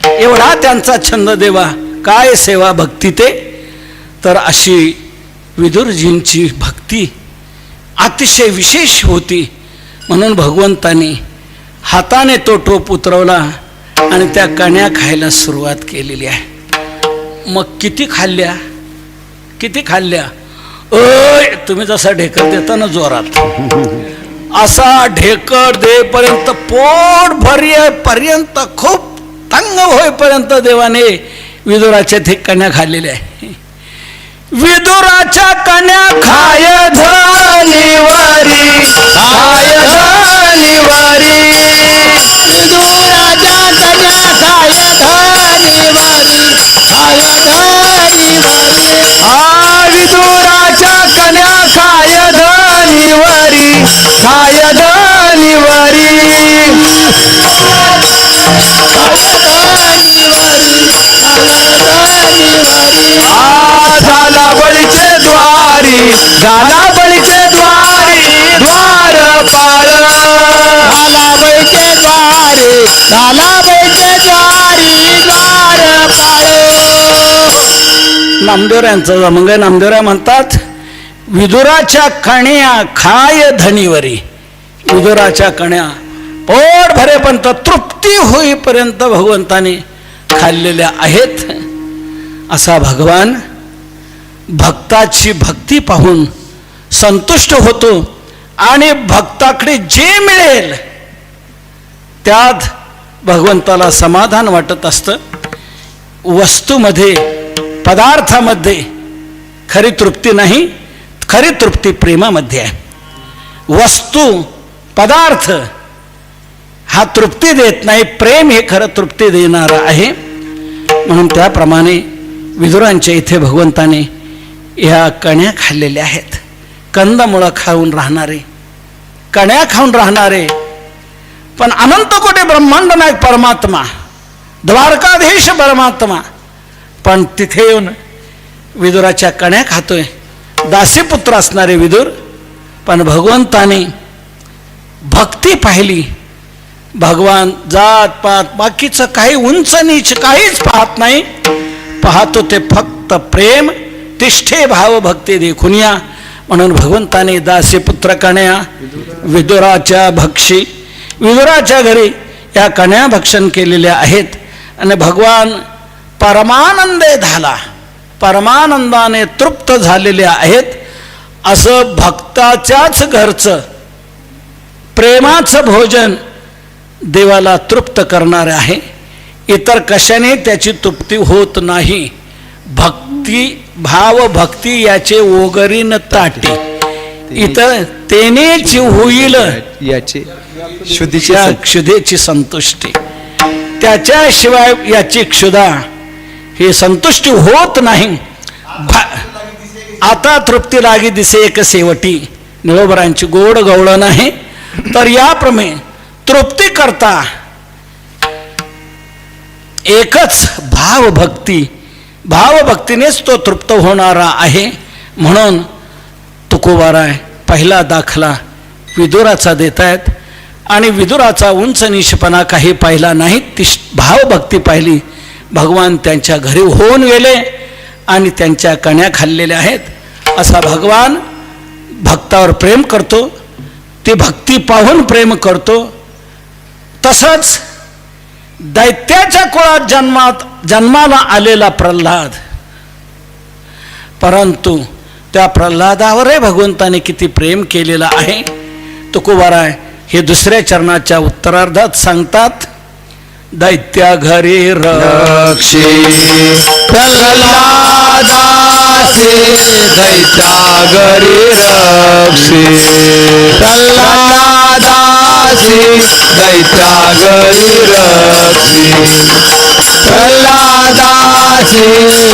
एवढा त्यांचा छंद देवा. काय सेवा भक्ती ते. तर अशी विदुरजींची भक्ती अतिशय विशेष होती. म्हणून भगवंतानी हाताने तो टोप उतरवला आणि त्या कण्या खायला सुरुवात केलेली आहे. मग किती खाल्ल्या, किती खाल्ल्या. तुम्ही जसा ढेकर देता ना जोरात, असा ढेकर देपर्यंत, पोट भरेपर्यंत, खूप तंग होईपर्यंत देवाने विदुराच्या ते कण्या खाल्लेल्या आहे. विदुराच्या कण्या खाय धनिवारी, खाय धनिवारी, विदुराच्या कन्या खाय धनिवारी, खाय धनिवारी. विदुराच्या कन्या खाय धनिवारी, खाय धनिवारी, झाला बळीचे द्वारी, झाला बळीचे द्वारी, द्वारपाळ. झाला बळीचे द्वारी, झाला बळीचे द्वारी, द्वारपाळ. नामदेवरायांचा जमंग नामदेवराय म्हणतात, विदुराच्या कण्या खाय धनीवरी. विदुराच्या कण्या पोट भरेपर्यंत, तृप्ती होईपर्यंत भगवंताने खाल्लेल्या आहेत. असा भगवान भक्ताची भक्ती पाहून संतुष्ट होतो आणि भक्ताकडे जे मिळेल त्यात भगवंताला समाधान वाटत असतं. वस्तूमध्ये, पदार्थामध्ये खरी तृप्ती नाही, खरी तृप्ती प्रेमामध्ये आहे. वस्तू, पदार्थ हा तृप्ती देत नाही, प्रेम हे खरं तृप्ती देणारं आहे. म्हणून त्याप्रमाणे विदुरांच्या इथे भगवंताने ह्या कण्या खाल्लेल्या आहेत. कंदमुळं खाऊन राहणारे, कण्या खाऊन राहणारे, पण अनंत कोटी ब्रह्मांड नायक परमात्मा, द्वारकाधीश परमात्मा, पण तिथे येऊन विदुराच्या कण्या खातोय. दासीपुत्र असणारे विदुर, पण भगवंताने भक्ती पाहिली. भगवान जात पात बाकीचं काही उंच नीच काहीच पाहत नाही, पाहतो ते फक्त प्रेम. तिष्ठे भाव भक्ती देखुनिया. म्हणून भगवंताने दासीपुत्र कण्या विदुराच्या भक्षी, विदुराच्या घरी या कण्या भक्षण केलेल्या आहेत. आणि भगवान परमानंदे झाला, परमानंदाने तृप्त झालेले आहेत. असं भक्ताच्याच घरचं प्रेमाचं भोजन देवाला तृप्त करणारे आहे. इतर कशाने त्याची तृप्ती होत नाही. भक्ती, भाव भक्ती याचे ओगरीन ताटी, इतर तेनेच होईल याची क्षुधेची संतुष्टी. त्याच्याशिवाय याची क्षुधा ही संतुष्टी होत नाही. आता तृप्ती लागी दिसे एक शेवटी, निळोबरांची गोड गवळण आहे. तर याप्रमाणे तृप्ती करता एकच भावभक्ती, भावभक्तीनेच तो तृप्त होणारा आहे. म्हणून तुकोबाराय पहिला दाखला विदुराचा देत आहेत. आणि विदुराचा उंच निशपणा काही पाहिला नाही, ती भावभक्ती पाहिली. भगवान त्यांच्या घरी होऊन गेले आणि त्यांच्या कण्या खाल्लेल्या आहेत. असा भगवान भक्तावर प्रेम करतो, ती भक्ती पाहून प्रेम करतो. तसंच दैत्याच्या कुळात जन्माला आलेला प्रल्हाद, परंतु त्या प्रल्हादावरही भगवंताने किती प्रेम केलेलं आहे. तुकोबाराय हे दुसऱ्या चरणाच्या उत्तरार्धात सांगतात. दैत्या घरी रक्षी प्रल्हादासी, दैत्या घरी रक्षी प्रल्हादासी, दैत्या घरी रक्षी प्रल्हादासी,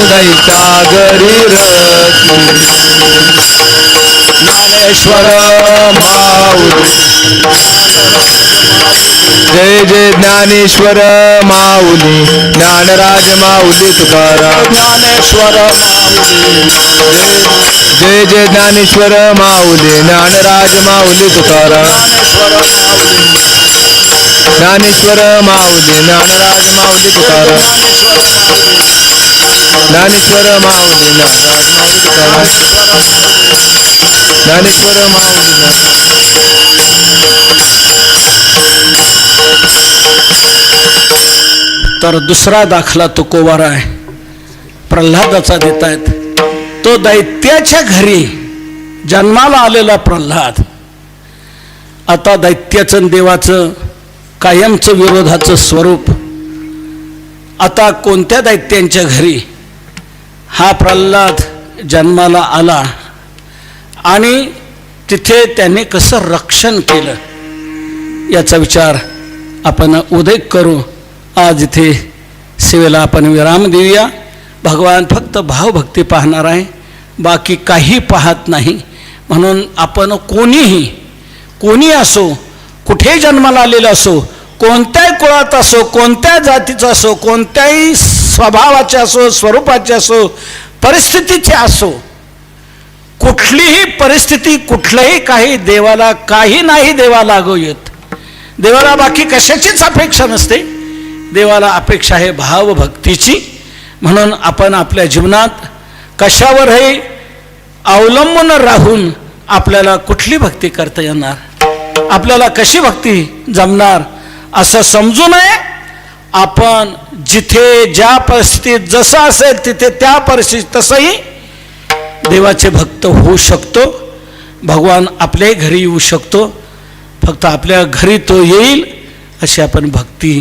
दैत्या घरी रक्षी. ज्ञानेश्वर माऊली जय जय ज्ञानेश्वर माऊली ज्ञानराज माऊली तुकाराम ज्ञानेश्वर जय जय ज्ञानेश्वर माऊली ज्ञानराज माऊली तुकाराम ज्ञानेश्वर माऊली ज्ञानराज माऊली तुकाराम ज्ञानेश्वर माऊली ज्ञानराज माऊली तुकाराम ज्ञानेश्वर माऊली तर दुसरा दाखला तुकोबार आहे प्रल्हादाचा देत आहेत. तो दैत्याच्या घरी जन्माला आलेला प्रल्हाद आता दैत्याचं आणि देवाचं कायमचं विरोधाचं स्वरूप. आता कोणत्या दैत्यांच्या घरी हा प्रल्हाद जन्माला आला आणि तिथे त्याने कसं रक्षण केलं याचा विचार आपण उदय करू. आज इथे सेवेला आपण विराम देऊया. भगवान फक्त भावभक्ती पाहणार आहे, बाकी काही पाहत नाही. म्हणून आपण कोणी असो, कुठे जन्माला आलेला असो, कोणत्याही कुळात असो, कोणत्या जातीचा असो, कोणत्याही स्वभावाचे असो, स्वरूपाचे असो, परिस्थितीचे असो, कुठलीही परिस्थिती कुठलंही काही देवाला काही नाही देवा लागू येत. देवाला बाकी कशाचीच अपेक्षा नसते. देवाला अपेक्षा आहे भावभक्तीची. म्हणून आपण आपल्या जीवनात कशावरही अवलंबून राहून आपल्याला कुठली भक्ती करता येणार, आपल्याला कशी भक्ती जमणार असं समजू नये. आपण जिथे ज्या परिस्थितीत जसं असेल तिथे त्या परिस्थितीत तसंही देवाचे भक्त होऊ शकतो. भगवान आपल्याही घरी येऊ शकतो. फक्त आपल्या घरी तो येईल अशी आपण भक्ती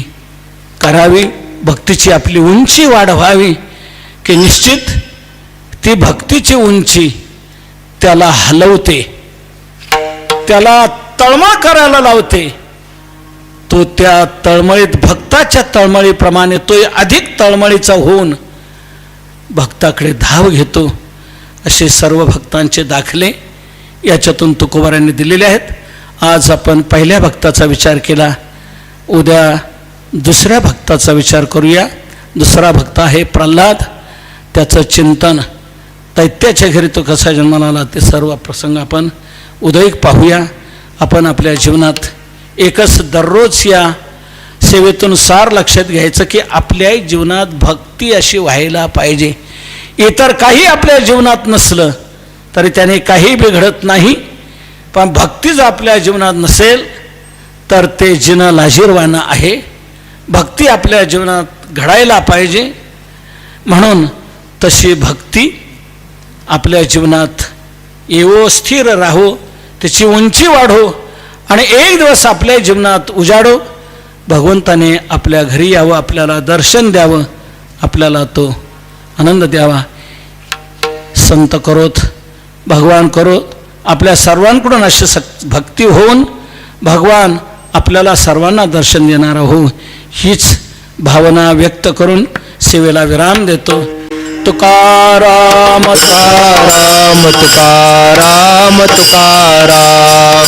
करावी. भक्तीची आपली उंची वाढवावी की निश्चित ती भक्तीची उंची त्याला हलवते, त्याला तळमळ करायला लावते. तो त्या तळमळीत भक्ताच्या तळमळीप्रमाणे तो अधिक तळमळीचा होऊन भक्ताकडे धाव घेतो. असे सर्व भक्तांचे दाखले याच्यातून तुकोबारांनी दिलेले आहेत. आज आपण पहिल्या भक्ताचा विचार केला, उद्या दुसऱ्या भक्ताचा विचार करूया. दुसरा भक्त आहे प्रल्हाद. त्याचं चिंतन, दैत्याच्या घरी तो कसा जन्माला आला ते सर्व प्रसंग आपण उदयिक पाहूया. आपण आपल्या जीवनात एकच दररोज या सेवेतून सार लक्षात घ्यायचं की आपल्याही जीवनात भक्ती अशी व्हायला पाहिजे. इतर काही आपल्या जीवनात नसलं तरी त्याने काही बिघडत नाही, पण भक्ती जर आपल्या जीवनात नसेल तर ते जिणं लाजीरवाणं आहे. भक्ती आपल्या जीवनात घडायला पाहिजे. म्हणून तशी भक्ती आपल्या जीवनात येवो, स्थिर राहो, त्याची उंची वाढो आणि एक दिवस आपल्या जीवनात उजाडो. भगवंताने आपल्या घरी यावं, आपल्याला दर्शन द्यावं, आपल्याला तो आनंद द्यावा. संत करोत, भगवान करोत, आपल्या सर्वांकडून अशी भक्ती होऊन भगवान आपल्याला सर्वांना दर्शन देणारा हो, हीच भावना व्यक्त करून सेवेला विराम देतो. तुकाराम तुकाराम तुकाराम तुकाराम.